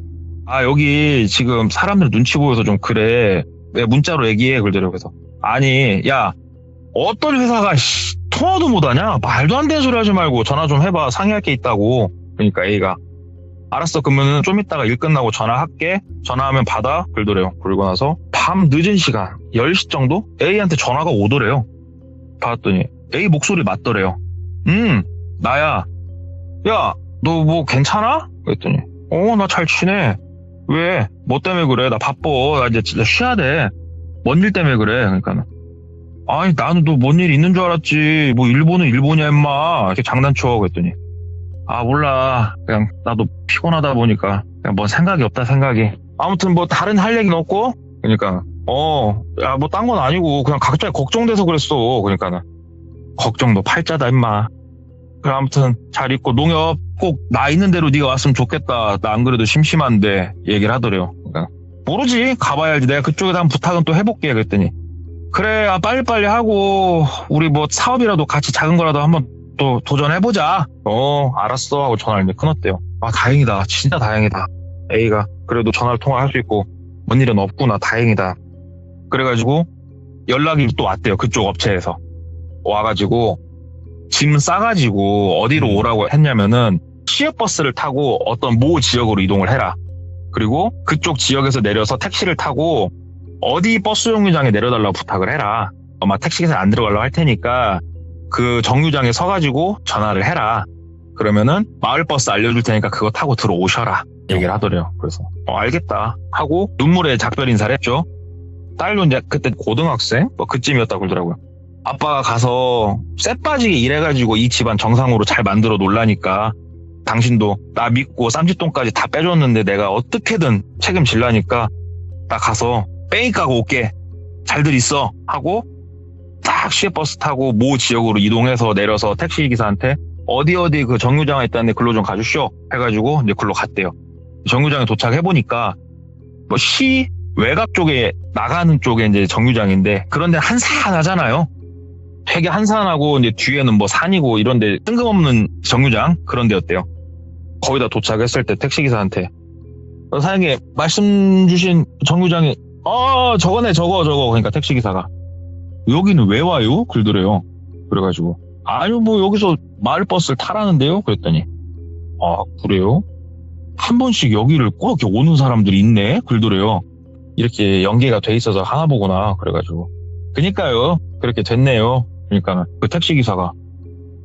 여기 지금 사람들 눈치 보여서 좀 그래. 왜 문자로 얘기해? 그러더래요. 그래서 아니 야 어떤 회사가 통화도 못하냐? 말도 안 되는 소리 하지 말고 전화 좀 해봐. 상의할 게 있다고. 그러니까 A가 알았어 그러면 좀 이따가 일 끝나고 전화할게. 전화하면 받아. 그러더래요. 그러고 나서 밤 늦은 시간 10시 정도 A한테 전화가 오더래요. 받았더니 A 목소리 맞더래요. 나야. 야 너 뭐 괜찮아? 그랬더니 나 잘 지내. 왜? 뭐 때문에 그래? 나 바빠. 나 이제 진짜 쉬어야 돼. 뭔 일 때문에 그래? 그러니까 아니 나는 너 뭔 일 있는 줄 알았지. 뭐 일본은 일본이야 임마. 이렇게 장난쳐. 그랬더니 아 몰라. 그냥 나도 피곤하다 보니까 그냥 뭔 생각이 없다 생각이. 아무튼 뭐 다른 할 얘기는 없고. 그러니까 야 뭐 딴 건 아니고 그냥 각자 걱정돼서 그랬어. 그러니까는 걱정도 팔자다 임마. 그래 아무튼 잘 있고 농협 꼭 나 있는 대로 네가 왔으면 좋겠다. 나 안 그래도 심심한데 얘기를 하더래요. 그러니까 모르지 가봐야 알지. 내가 그쪽에다 한번 부탁은 또 해볼게. 그랬더니 그래 빨리빨리 하고 우리 뭐 사업이라도 같이 작은 거라도 한번 또 도전해보자. 알았어 하고 전화를 이제 끊었대요. 아 다행이다. 진짜 다행이다. A가 그래도 전화를 통화할 수 있고 뭔 일은 없구나. 다행이다. 그래가지고 연락이 또 왔대요. 그쪽 업체에서 와가지고 짐 싸가지고 어디로 오라고 했냐면은 시외버스를 타고 어떤 모 지역으로 이동을 해라. 그리고 그쪽 지역에서 내려서 택시를 타고 어디 버스 정류장에 내려달라고 부탁을 해라. 아마 택시기사 안 들어가려고 할 테니까 그 정류장에 서가지고 전화를 해라. 그러면은 마을버스 알려줄 테니까 그거 타고 들어오셔라. 얘기를 하더래요. 그래서 알겠다 하고 눈물에 작별 인사를 했죠. 딸도 이제 그때 고등학생? 뭐 그쯤이었다고 그러더라고요. 아빠가 가서 쎄 빠지게 일해가지고 이 집안 정상으로 잘 만들어 놓으라니까 당신도 나 믿고 쌈짓돈까지 다 빼줬는데 내가 어떻게든 책임질라니까 나 가서 뺑이 까고 올게. 잘들 있어 하고 딱 시외버스 타고 모 지역으로 이동해서 내려서 택시기사한테 어디 그 정류장에 있다는데 글로 좀 가주쇼 해가지고 이제 글로 갔대요. 정류장에 도착해보니까 뭐 시 외곽 쪽에 나가는 쪽에 이제 정류장인데 그런데 한산하잖아요. 되게 한산하고 이제 뒤에는 뭐 산이고 이런데 뜬금없는 정류장 그런 데였대요. 거기다 도착했을 때 택시기사한테 사장님 말씀 주신 정류장이 저거네 저거 그러니까 택시기사가 여기는 왜 와요? 그러더래요. 그래가지고 아니 뭐 여기서 마을버스를 타라는데요? 그랬더니 그래요? 한 번씩 여기를 꼭 이렇게 오는 사람들이 있네? 그러더래요. 이렇게 연계가 돼 있어서 하나 보구나. 그래가지고 그니까요. 그렇게 됐네요. 그러니까 그 택시기사가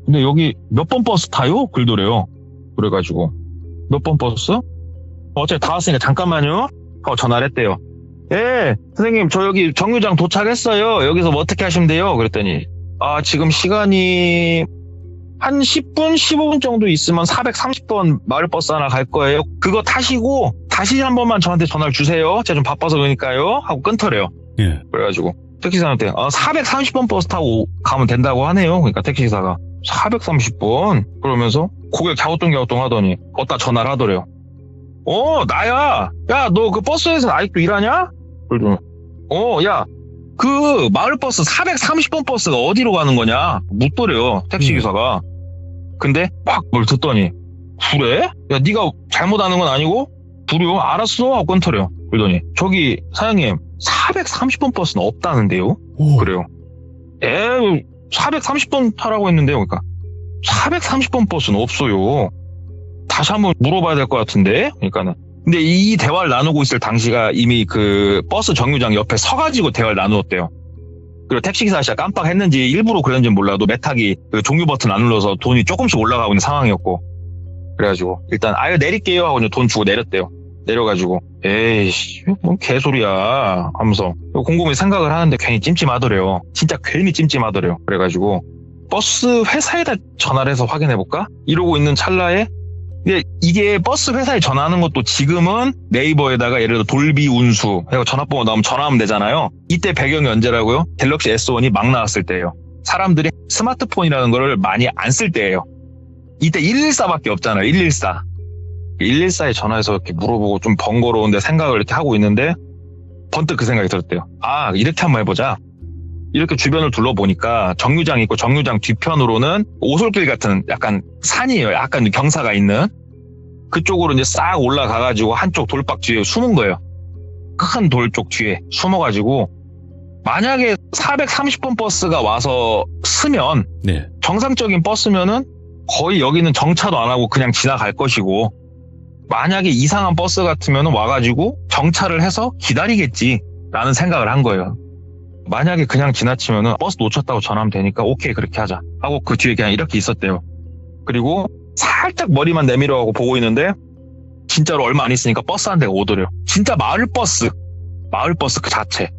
근데 여기 몇 번 버스 타요? 그러더래요. 그래가지고 몇 번 버스? 어차피 다 왔으니까 잠깐만요. 하고 전화를 했대요. 예, 선생님 저 여기 정류장 도착했어요. 여기서 뭐 어떻게 하시면 돼요? 그랬더니 지금 시간이 한 10분, 15분 정도 있으면 430번 마을버스 하나 갈 거예요. 그거 타시고 다시 한 번만 저한테 전화를 주세요. 제가 좀 바빠서 그러니까요. 하고 끊더래요. 예. 그래가지고 택시사한테 430번 버스 타고 가면 된다고 하네요. 그러니까 택시기사가 430번 그러면서 고개 갸우뚱갸우뚱 하더니 어디다 전화를 하더래요. 나야. 야, 너 그 버스에서 아직도 일하냐? 그러더니 야, 그 마을버스 430번 버스가 어디로 가는 거냐? 묻더래요. 택시기사가. 근데 막 뭘 듣더니 그래? 야, 네가 잘못하는 건 아니고? 그래요? 알았어 하고 끊더래요. 그러더니 저기 사장님 430번 버스는 없다는데요? 그래요. 430번 타라고 했는데요. 그러니까 430번 버스는 없어요. 다시 한번 물어봐야 될 것 같은데? 그러니까는. 근데 이 대화를 나누고 있을 당시가 이미 그 버스 정류장 옆에 서가지고 대화를 나누었대요. 그리고 택시기사 아저씨가 깜빡했는지 일부러 그랬는지 몰라도 메타기 그 종류 버튼 안 눌러서 돈이 조금씩 올라가고 있는 상황이었고. 그래가지고 일단 내릴게요 하고 이제 돈 주고 내렸대요. 내려가지고 에이씨 뭔 개소리야 하면서 곰곰이 생각을 하는데 괜히 찜찜하더래요. 진짜 괜히 찜찜하더래요. 그래가지고 버스 회사에다 전화를 해서 확인해볼까? 이러고 있는 찰나에 근데 이게 버스 회사에 전화하는 것도 지금은 네이버에다가 예를 들어 돌비 운수 해서 전화번호 나오면 전화하면 되잖아요. 이때 배경이 언제라고요? 갤럭시 S1이 막 나왔을 때예요. 사람들이 스마트폰이라는 거를 많이 안 쓸 때예요. 이때 114밖에 없잖아요. 114. 114에 전화해서 이렇게 물어보고 좀 번거로운데 생각을 이렇게 하고 있는데 번뜩 그 생각이 들었대요. 이렇게 한번 해보자. 이렇게 주변을 둘러보니까 정류장이 있고 정류장 뒤편으로는 오솔길 같은 약간 산이에요. 약간 경사가 있는 그쪽으로 이제 싹 올라가가지고 한쪽 돌박 뒤에 숨은 거예요. 큰 돌 쪽 뒤에 숨어가지고 만약에 430번 버스가 와서 쓰면 네. 정상적인 버스면은 거의 여기는 정차도 안 하고 그냥 지나갈 것이고 만약에 이상한 버스 같으면 와가지고 정차를 해서 기다리겠지라는 생각을 한 거예요. 만약에 그냥 지나치면은 버스 놓쳤다고 전화하면 되니까 오케이 그렇게 하자 하고 그 뒤에 그냥 이렇게 있었대요. 그리고 살짝 머리만 내밀어가고 보고 있는데 진짜로 얼마 안 있으니까 버스 한 대가 오더래요. 진짜 마을버스 그 자체.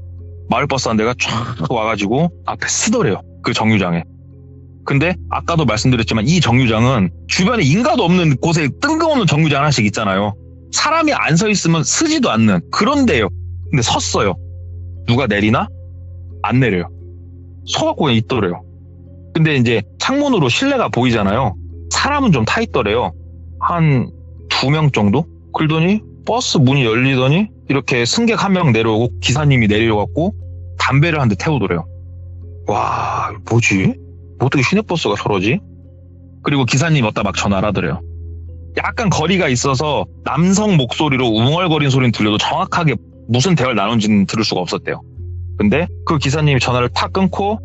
마을버스 한 대가 쫙 와가지고 앞에 쓰더래요. 그 정류장에. 근데 아까도 말씀드렸지만 이 정류장은 주변에 인가도 없는 곳에 뜬금없는 정류장 하나씩 있잖아요. 사람이 안 서 있으면 쓰지도 않는 그런 데요. 근데 섰어요. 누가 내리나? 안 내려요. 서갖고 그냥 있더래요. 근데 이제 창문으로 실내가 보이잖아요. 사람은 좀 타 있더래요. 한 2명 정도? 그러더니 버스 문이 열리더니 이렇게 승객 한 명 내려오고 기사님이 내려갖고 담배를 한 대 태우더래요. 와, 뭐지? 어떻게 시내버스가 저러지? 그리고 기사님이 어디다 막 전화를 하더래요. 약간 거리가 있어서 남성 목소리로 웅얼거린 소리는 들려도 정확하게 무슨 대화를 나눈지는 들을 수가 없었대요. 근데 그 기사님이 전화를 탁 끊고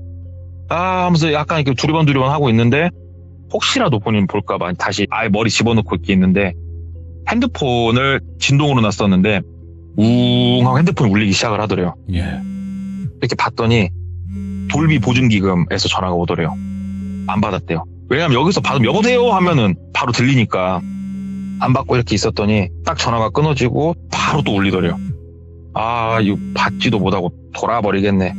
하면서 약간 이렇게 두리번 하고 있는데 혹시라도 본인 볼까봐 다시 아예 머리 집어넣고 있는데 핸드폰을 진동으로 놨었는데 웅 하고 핸드폰이 울리기 시작을 하더래요. 예. 이렇게 봤더니 돌비 보증기금에서 전화가 오더래요. 안 받았대요. 왜냐면 여기서 받으면 여보세요 하면은 바로 들리니까 안 받고 이렇게 있었더니 딱 전화가 끊어지고 바로 또 울리더래요. 이거 받지도 못하고 돌아버리겠네.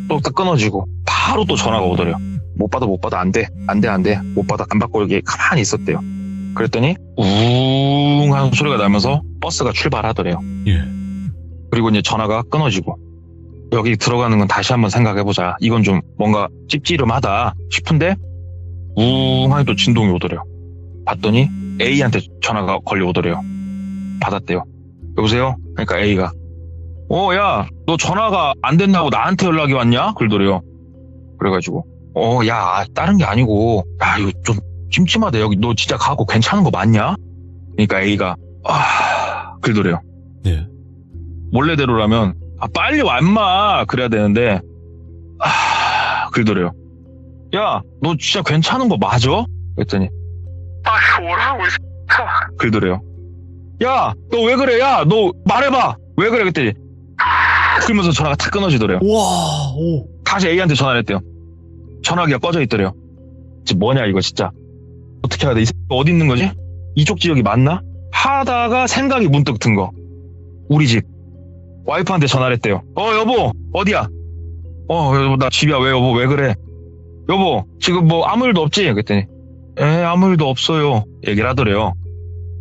또 딱 끊어지고 바로 또 전화가 오더래요. 못 받아 안 돼. 못 받아 안 받고 이렇게 가만히 있었대요. 그랬더니 웅 하는 소리가 나면서 버스가 출발하더래요. 예. 그리고 이제 전화가 끊어지고 여기 들어가는 건 다시 한번 생각해보자. 이건 좀 뭔가 찝찝하다 싶은데 웅 하니 또 진동이 오더래요. 봤더니 A한테 전화가 걸려오더래요. 받았대요. 여보세요? 그러니까 A가 야, 너 전화가 안 된다고 나한테 연락이 왔냐? 그러더래요. 그래가지고 야, 다른 게 아니고 야, 이거 좀 찜찜하다. 여기 너 진짜 가고 괜찮은 거 맞냐? 그러니까 A가 그러더래요. 예. 원래대로라면 빨리 와 임마 그래야 되는데 그러더래요. 야, 너 진짜 괜찮은 거 맞아? 그랬더니 뭐라고 그러더래요. 야, 너 왜 그래? 야, 너 말해봐. 왜 그래? 그랬더니 그러면서 전화가 탁 끊어지더래요. 와, 오. 다시 A한테 전화를 했대요. 전화기가 꺼져 있더래요. 지금 뭐냐 이거 진짜. 어떻게 해야 돼? 이 새끼 어디 있는 거지? 이쪽 지역이 맞나? 하다가 생각이 문득 든 거. 우리 집. 와이프한테 전화를 했대요. 여보 어디야? 여보 나 집이야. 왜 여보 왜 그래? 여보 지금 뭐 아무 일도 없지? 그랬더니 아무 일도 없어요. 얘기를 하더래요.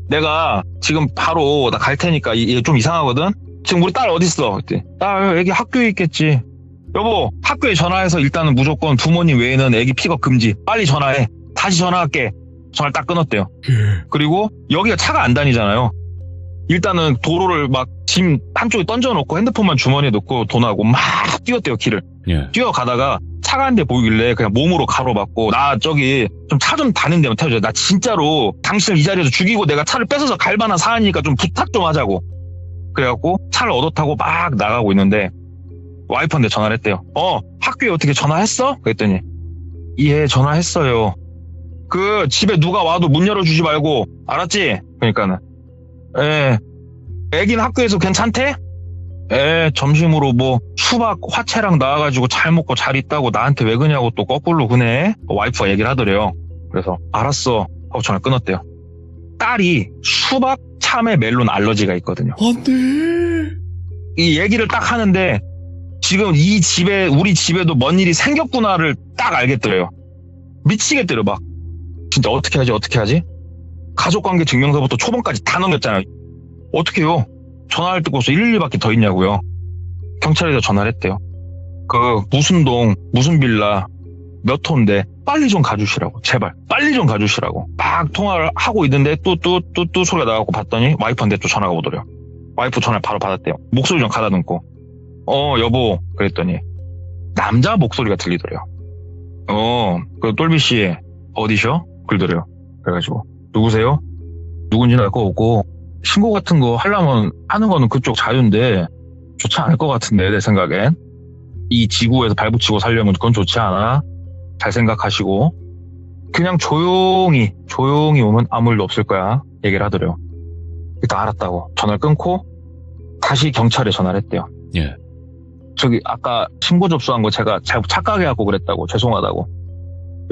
내가 지금 바로 나 갈 테니까 얘 좀 이상하거든? 지금 우리 딸 어딨어? 그랬더니 딸 애기 학교에 있겠지. 여보 학교에 전화해서 일단은 무조건 부모님 외에는 애기 픽업 금지. 빨리 전화해. 다시 전화할게. 전화를 딱 끊었대요. 그리고 여기가 차가 안 다니잖아요. 일단은 도로를 막 짐 한쪽에 던져놓고 핸드폰만 주머니에 넣고 돈하고 막 뛰었대요 길을. 예. 뛰어가다가 차가 한 대 보이길래 그냥 몸으로 가로막고 나 저기 좀 차 좀 다는 데만 태워줘. 나 진짜로 당신을 이 자리에서 죽이고 내가 차를 뺏어서 갈 만한 사안이니까 좀 부탁 좀 하자고. 그래갖고 차를 얻어 타고 막 나가고 있는데 와이프한테 전화를 했대요. 학교에 어떻게 전화했어? 그랬더니 예 전화했어요. 그 집에 누가 와도 문 열어주지 말고 알았지? 그러니까는 애기는 학교에서 괜찮대? 점심으로 뭐 수박 화채랑 나와가지고 잘 먹고 잘 있다고 나한테 왜 그냐고 또 거꾸로 그네. 와이프가 얘기를 하더래요. 그래서 알았어 하고 전화 끊었대요. 딸이 수박, 참외, 멜론 알러지가 있거든요. 안 돼. 이 얘기를 딱 하는데 지금 이 집에 우리 집에도 뭔 일이 생겼구나를 딱 알겠더래요. 미치겠더래요. 막 진짜 어떻게 하지? 가족관계 증명서부터 초본까지 다 넘겼잖아요. 어떻게 해요? 전화할 때 고서 112밖에 더 있냐고요. 경찰에서 전화를 했대요. 그 무슨 동 무슨 빌라 몇 호인데 빨리 좀 가주시라고. 제발 빨리 좀 가주시라고. 막 통화를 하고 있는데 또 소리가 나갖고 봤더니 와이프한테 또 전화가 오더래요. 와이프 전화를 바로 받았대요. 목소리 좀 가다듬고 여보 그랬더니 남자 목소리가 들리더래요. 그 똘비씨 어디셔? 그러더래요. 그래가지고 누구세요? 누군지는 알 거 없고 신고 같은 거 하려면 하는 거는 그쪽 자유인데 좋지 않을 것 같은데 내 생각엔. 이 지구에서 발붙이고 살려면 그건 좋지 않아. 잘 생각하시고 그냥 조용히 오면 아무 일도 없을 거야. 얘기를 하더래요. 일단 알았다고 전화를 끊고 다시 경찰에 전화를 했대요. 예. 저기 아까 신고 접수한 거 제가 잘못 착각해갖고 그랬다고 죄송하다고.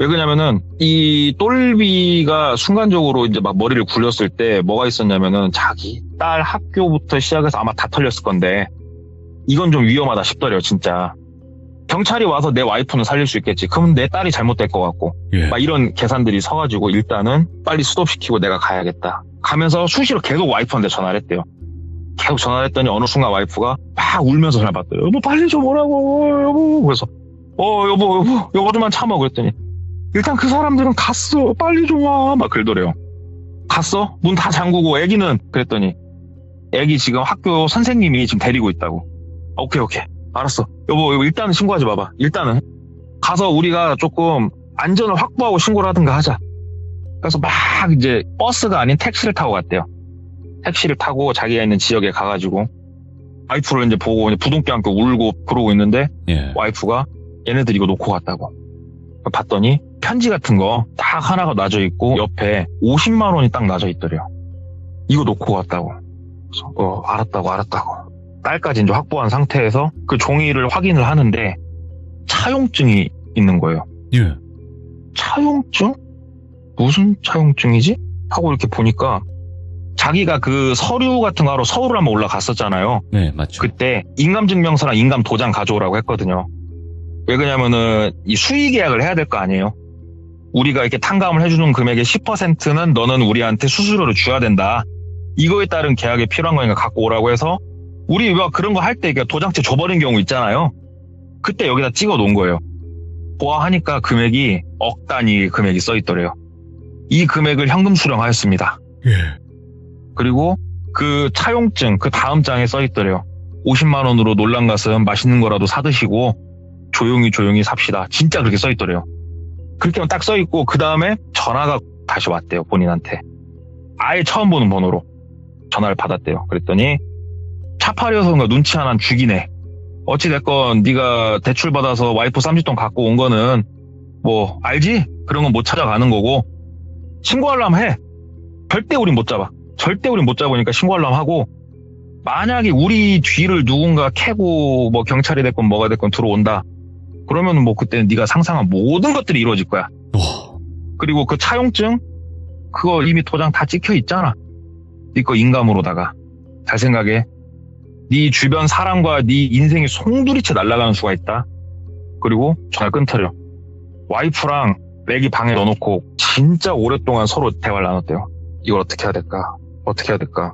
왜 그러냐면은 이 똘비가 순간적으로 이제 막 머리를 굴렸을 때 뭐가 있었냐면은 자기 딸 학교부터 시작해서 아마 다 털렸을 건데 이건 좀 위험하다 싶더래요, 진짜. 경찰이 와서 내 와이프는 살릴 수 있겠지. 그러면 내 딸이 잘못될 것 같고. 예. 막 이런 계산들이 서가지고 일단은 빨리 스톱시키고 내가 가야겠다. 가면서 수시로 계속 와이프한테 전화를 했대요. 계속 전화를 했더니 어느 순간 와이프가 막 울면서 전화 받더래요. 여보 빨리 좀 오라고 여보. 그래서 여보 좀만 참아. 그랬더니 일단 그 사람들은 갔어. 빨리 좀 와. 막 그러더래요. 갔어? 문 다 잠그고 애기는? 그랬더니 애기 지금 학교 선생님이 지금 데리고 있다고. 오케이 알았어. 여보 일단은 신고하지 마봐. 일단은 가서 우리가 조금 안전을 확보하고 신고를 하든가 하자. 그래서 막 이제 버스가 아닌 택시를 타고 갔대요. 택시를 타고 자기가 있는 지역에 가가지고 와이프를 이제 보고 이제 부둥켜 안고 울고 그러고 있는데 예. 와이프가 얘네들 이거 놓고 갔다고. 봤더니 편지 같은 거 딱 하나가 놔져 있고 옆에 50만 원이 딱 놔져 있더래요. 이거 놓고 갔다고. 그래서 알았다고. 딸까지 이제 확보한 상태에서 그 종이를 확인을 하는데 차용증이 있는 거예요. 예. 차용증? 무슨 차용증이지? 하고 이렇게 보니까 자기가 그 서류 같은 거 하러 서울을 한번 올라갔었잖아요. 네, 맞죠. 그때 인감증명서랑 인감도장 가져오라고 했거든요. 왜 그러냐면은 이 수의 계약을 해야 될 거 아니에요. 우리가 이렇게 탕감을 해주는 금액의 10%는 너는 우리한테 수수료를 줘야 된다. 이거에 따른 계약에 필요한 거니까 갖고 오라고 해서 우리 막 그런 거 할 때 도장채 줘버린 경우 있잖아요. 그때 여기다 찍어 놓은 거예요. 보아하니까 금액이 억 단위 금액이 써 있더래요. 이 금액을 현금 수령하였습니다. 예. 그리고 그 차용증 그 다음 장에 써 있더래요. 50만 원으로 놀란가슴 맛있는 거라도 사드시고 조용히 삽시다. 진짜 그렇게 써 있더래요. 그렇게만 딱 써 있고 그 다음에 전화가 다시 왔대요. 본인한테. 아예 처음 보는 번호로 전화를 받았대요. 그랬더니 차팔이어서인가 눈치 하나 죽이네. 어찌됐건 네가 대출 받아서 와이프 30돈 갖고 온 거는 뭐 알지? 그런 건 못 찾아가는 거고 신고하려면 해. 절대 우린 못 잡아. 절대 우린 못 잡으니까 신고하려면 하고 만약에 우리 뒤를 누군가 캐고 뭐 경찰이 됐건 뭐가 됐건 들어온다. 그러면 뭐 그때는 네가 상상한 모든 것들이 이루어질 거야. 그리고 그 차용증 그거 이미 도장 다 찍혀 있잖아. 네 거 인감으로다가 잘 생각해. 네 주변 사람과 네 인생이 송두리째 날아가는 수가 있다. 그리고 전화 끊더려. 와이프랑 애기 방에 넣어놓고 진짜 오랫동안 서로 대화를 나눴대요. 이걸 어떻게 해야 될까?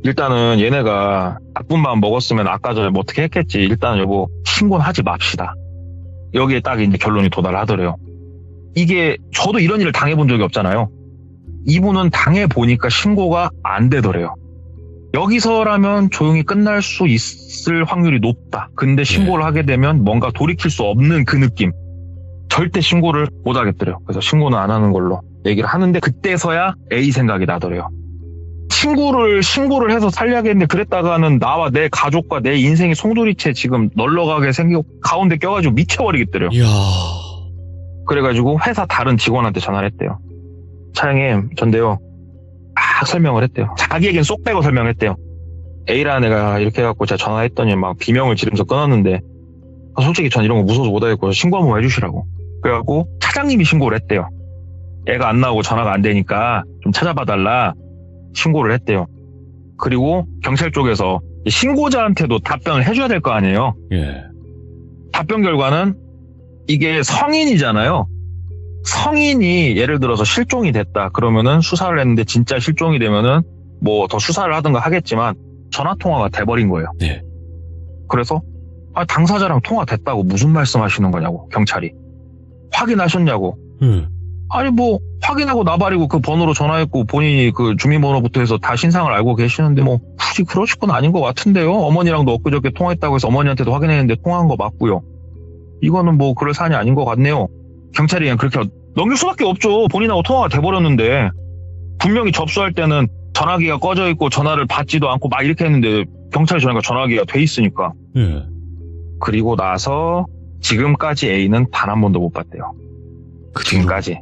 일단은 얘네가 나쁜 마음 먹었으면 아까 전에 뭐 어떻게 했겠지. 일단은 여보 신고는 하지 맙시다. 여기에 딱 이제 결론이 도달하더래요. 이게 저도 이런 일을 당해본 적이 없잖아요. 이분은 당해보니까 신고가 안 되더래요. 여기서라면 조용히 끝날 수 있을 확률이 높다. 근데 신고를 하게 되면 뭔가 돌이킬 수 없는 그 느낌. 절대 신고를 못 하겠더래요. 그래서 신고는 안 하는 걸로 얘기를 하는데 그때서야 A 생각이 나더래요. 신고를 해서 살려야겠는데 그랬다가는 나와 내 가족과 내 인생이 송두리째 지금 널널하게 생기고 가운데 껴가지고 미쳐버리겠더래요. 이야. 그래가지고 회사 다른 직원한테 전화를 했대요. 차장님, 전데요. 막 설명을 했대요. 자기에겐 쏙 빼고 설명했대요. A라는 애가 이렇게 해갖고 제가 전화했더니 막 비명을 지르면서 끊었는데 솔직히 전 이런 거 무서워서 못하겠고 신고 한번 해주시라고. 그래갖고 차장님이 신고를 했대요. 애가 안 나오고 전화가 안 되니까 좀 찾아봐달라 신고를 했대요. 그리고 경찰 쪽에서 신고자한테도 답변을 해줘야 될 거 아니에요. 예. 답변 결과는 이게 성인이잖아요. 성인이 예를 들어서 실종이 됐다 그러면은 수사를 했는데 진짜 실종이 되면은 뭐 더 수사를 하든가 하겠지만 전화 통화가 돼버린 거예요. 네. 그래서 당사자랑 통화됐다고 무슨 말씀하시는 거냐고 경찰이 확인하셨냐고. 아니 뭐 확인하고 나발이고 그 번호로 전화했고 본인이 그 주민번호부터 해서 다 신상을 알고 계시는데 뭐 굳이 그러실 건 아닌 것 같은데요. 어머니랑도 엊그저께 통화했다고 해서 어머니한테도 확인했는데 통화한 거 맞고요. 이거는 뭐 그럴 사안이 아닌 것 같네요. 경찰이 그냥 그렇게 넘길 수밖에 없죠. 본인하고 통화가 돼버렸는데 분명히 접수할 때는 전화기가 꺼져 있고 전화를 받지도 않고 막 이렇게 했는데 경찰이 전화가 전화기가 돼 있으니까. 예. 그리고 나서 지금까지 A는 단 한 번도 못 받대요. 지금까지.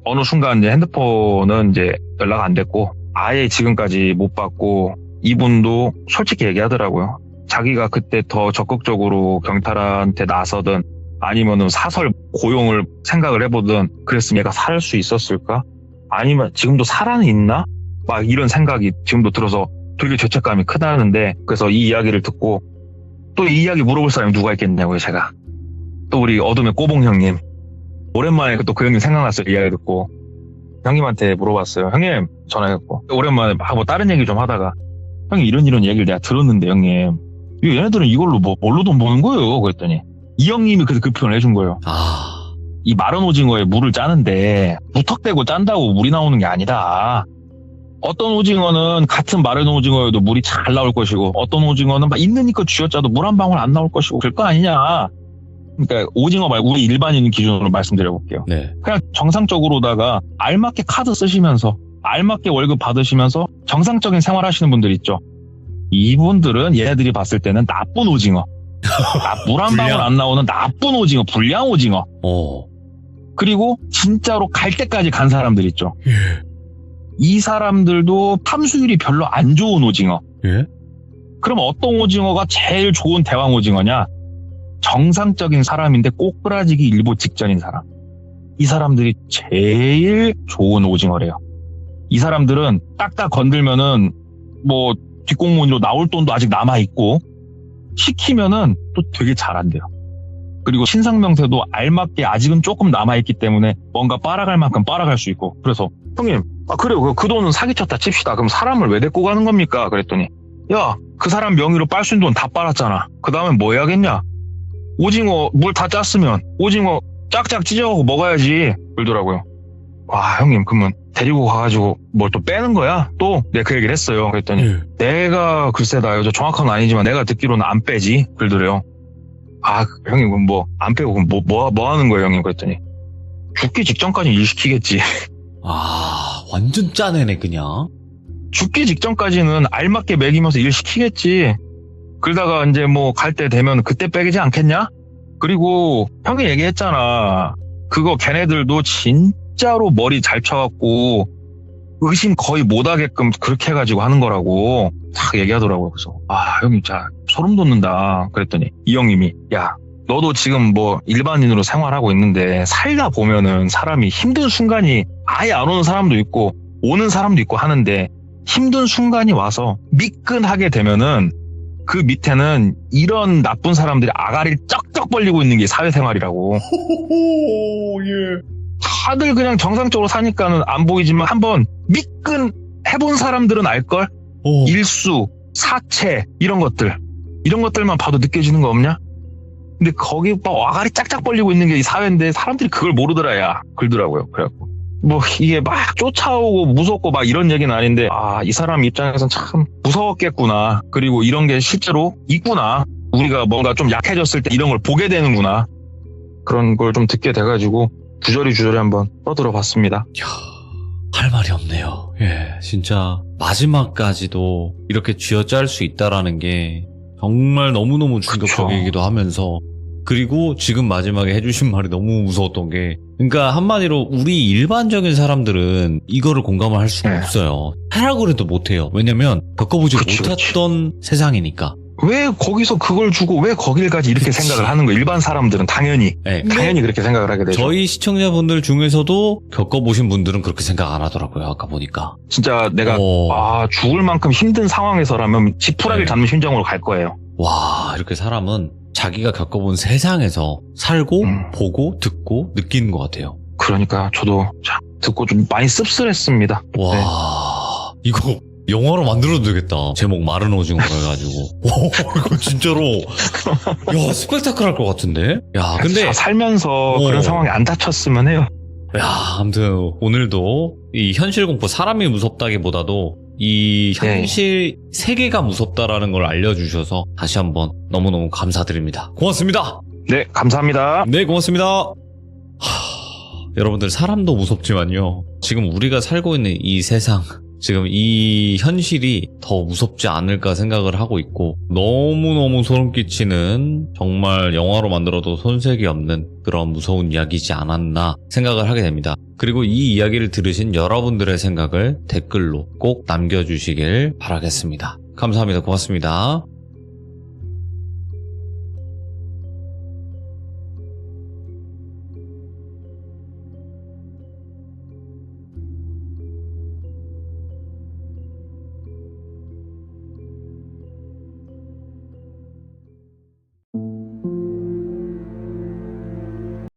어느 순간 이제 핸드폰은 이제 연락 안 됐고 아예 지금까지 못 받고 이분도 솔직히 얘기하더라고요. 자기가 그때 더 적극적으로 경찰한테 나서든 아니면은 사설 고용을 생각을 해보든 그랬으면 얘가 살 수 있었을까? 아니면 지금도 살아는 있나? 막 이런 생각이 지금도 들어서 되게 죄책감이 크다는데, 그래서 이 이야기를 듣고 또 이 이야기 물어볼 사람이 누가 있겠냐고요. 제가 또 우리 어둠의 꼬봉 형님, 오랜만에 또 그 형님 생각났어요. 이야기 듣고 형님한테 물어봤어요. 형님, 전화해갖고 오랜만에 뭐 다른 얘기 좀 하다가, 형님 이런 얘기를 내가 들었는데 형님, 얘네들은 이걸로 뭘로 돈 버는 거예요? 그랬더니 이 형님이 그래서 그 표현을 해준 거예요. 이 마른 오징어에 물을 짜는데 무턱대고 짠다고 물이 나오는 게 아니다. 어떤 오징어는 같은 마른 오징어에도 물이 잘 나올 것이고, 어떤 오징어는 막 있으니까 쥐어짜도 물 한 방울 안 나올 것이고, 그럴 거 아니냐. 그러니까 오징어 말고 우리 일반인 기준으로 말씀드려볼게요. 네. 그냥 정상적으로다가 알맞게 카드 쓰시면서 알맞게 월급 받으시면서 정상적인 생활 하시는 분들 있죠. 이분들은 얘네들이 봤을 때는 나쁜 오징어, 물 한 방울 안 나오는 나쁜 오징어, 불량 오징어. 그리고 진짜로 갈 때까지 간 사람들 있죠. 이 사람들도 탐수율이 별로 안 좋은 오징어. 예? 그럼 어떤 오징어가 제일 좋은 대왕 오징어냐? 정상적인 사람인데 꼬꾸라지기 일보 직전인 사람. 이 사람들이 제일 좋은 오징어래요. 이 사람들은 딱딱 건들면은 뭐 뒷공무원으로 나올 돈도 아직 남아있고, 시키면은 또 되게 잘한대요. 그리고 신상명세도 알맞게 아직은 조금 남아있기 때문에 뭔가 빨아갈 만큼 빨아갈 수 있고. 그래서 형님, 그래요, 그 돈은 사기쳤다 칩시다. 그럼 사람을 왜 데리고 가는 겁니까? 그랬더니, 야, 그 사람 명의로 빨 수 있는 돈 다 빨았잖아. 그 다음에 뭐 해야겠냐? 오징어 물 다 짰으면 오징어 짝짝 찢어가고 먹어야지. 그러더라고요. 와, 형님, 그러면 데리고 가가지고 뭘 또 빼는 거야? 또 내가 그 얘기를 했어요. 그랬더니 내가 글쎄다, 저 정확한 건 아니지만 내가 듣기로는 안 빼지. 그러더래요. 아, 형님, 그럼 뭐 안 빼고 그럼 뭐 하는 거예요, 형님? 그랬더니 죽기 직전까지 일 시키겠지. 완전 짜내네 그냥. 죽기 직전까지는 알맞게 먹이면서 일 시키겠지. 그러다가 이제 뭐 갈 때 되면 그때 빼기지 않겠냐? 그리고 형이 얘기했잖아. 그거 걔네들도 진짜로 머리 잘 쳐갖고 의심 거의 못하게끔 그렇게 해가지고 하는 거라고 딱 얘기하더라고요. 그래서 형님 자 소름 돋는다. 그랬더니 이 형님이, 야, 너도 지금 뭐 일반인으로 생활하고 있는데 살다 보면은 사람이 힘든 순간이 아예 안 오는 사람도 있고 오는 사람도 있고 하는데, 힘든 순간이 와서 미끈하게 되면은 그 밑에는 이런 나쁜 사람들이 아가리를 쩍쩍 벌리고 있는 게 사회생활이라고. 다들 그냥 정상적으로 사니까는 안 보이지만 한번 미끈 해본 사람들은 알걸? 일수, 사체 이런 것들만 봐도 느껴지는 거 없냐? 근데 거기 막 아가리 짝짝 벌리고 있는 게 이 사회인데 사람들이 그걸 모르더라, 야. 그러더라고요. 그래갖고 뭐 이게 막 쫓아오고 무섭고 막 이런 얘기는 아닌데, 이 사람 입장에선 참 무서웠겠구나. 그리고 이런 게 실제로 있구나. 우리가 뭔가 좀 약해졌을 때 이런 걸 보게 되는구나. 그런 걸 좀 듣게 돼가지고 주저리 한번 떠들어 봤습니다. 할 말이 없네요. 예, 진짜 마지막까지도 이렇게 쥐어짤 수 있다라는 게 정말 너무너무 충격적이기도 하면서, 그리고 지금 마지막에 해주신 말이 너무 무서웠던 게, 그러니까 한마디로 우리 일반적인 사람들은 이거를 공감을 할 수가 없어요. 하라고 해도 못해요. 왜냐면 겪어보지 못했던 세상이니까. 왜 거기서 그걸 주고 왜 거길까지 이렇게 생각을 하는 거예요? 일반 사람들은 당연히 그렇게 생각을 하게 되죠. 저희 시청자분들 중에서도 겪어보신 분들은 그렇게 생각 안 하더라고요. 아까 보니까 진짜 내가 죽을 만큼 힘든 상황에서라면 지푸라기를 잡는 심정으로 갈 거예요. 와, 이렇게 사람은 자기가 겪어본 세상에서 살고 보고 듣고 느끼는 것 같아요. 그러니까 저도 듣고 좀 많이 씁쓸했습니다. 와, 이거 영화로 만들어도 되겠다. 제목 마른 오징어 해가지고. 이거 진짜로 스펙타클할 것 같은데. 야, 근데 살면서 그런 상황에 안 다쳤으면 해요. 야, 아무튼 오늘도 이 현실 공포, 사람이 무섭다기보다도 이 현실 세계가 무섭다라는 걸 알려주셔서 다시 한번 너무너무 감사드립니다. 고맙습니다. 네, 감사합니다. 네, 고맙습니다. 여러분들, 사람도 무섭지만요, 지금 우리가 살고 있는 이 세상, 지금 이 현실이 더 무섭지 않을까 생각을 하고 있고, 너무너무 소름 끼치는, 정말 영화로 만들어도 손색이 없는 그런 무서운 이야기지 않았나 생각을 하게 됩니다. 그리고 이 이야기를 들으신 여러분들의 생각을 댓글로 꼭 남겨주시길 바라겠습니다. 감사합니다. 고맙습니다.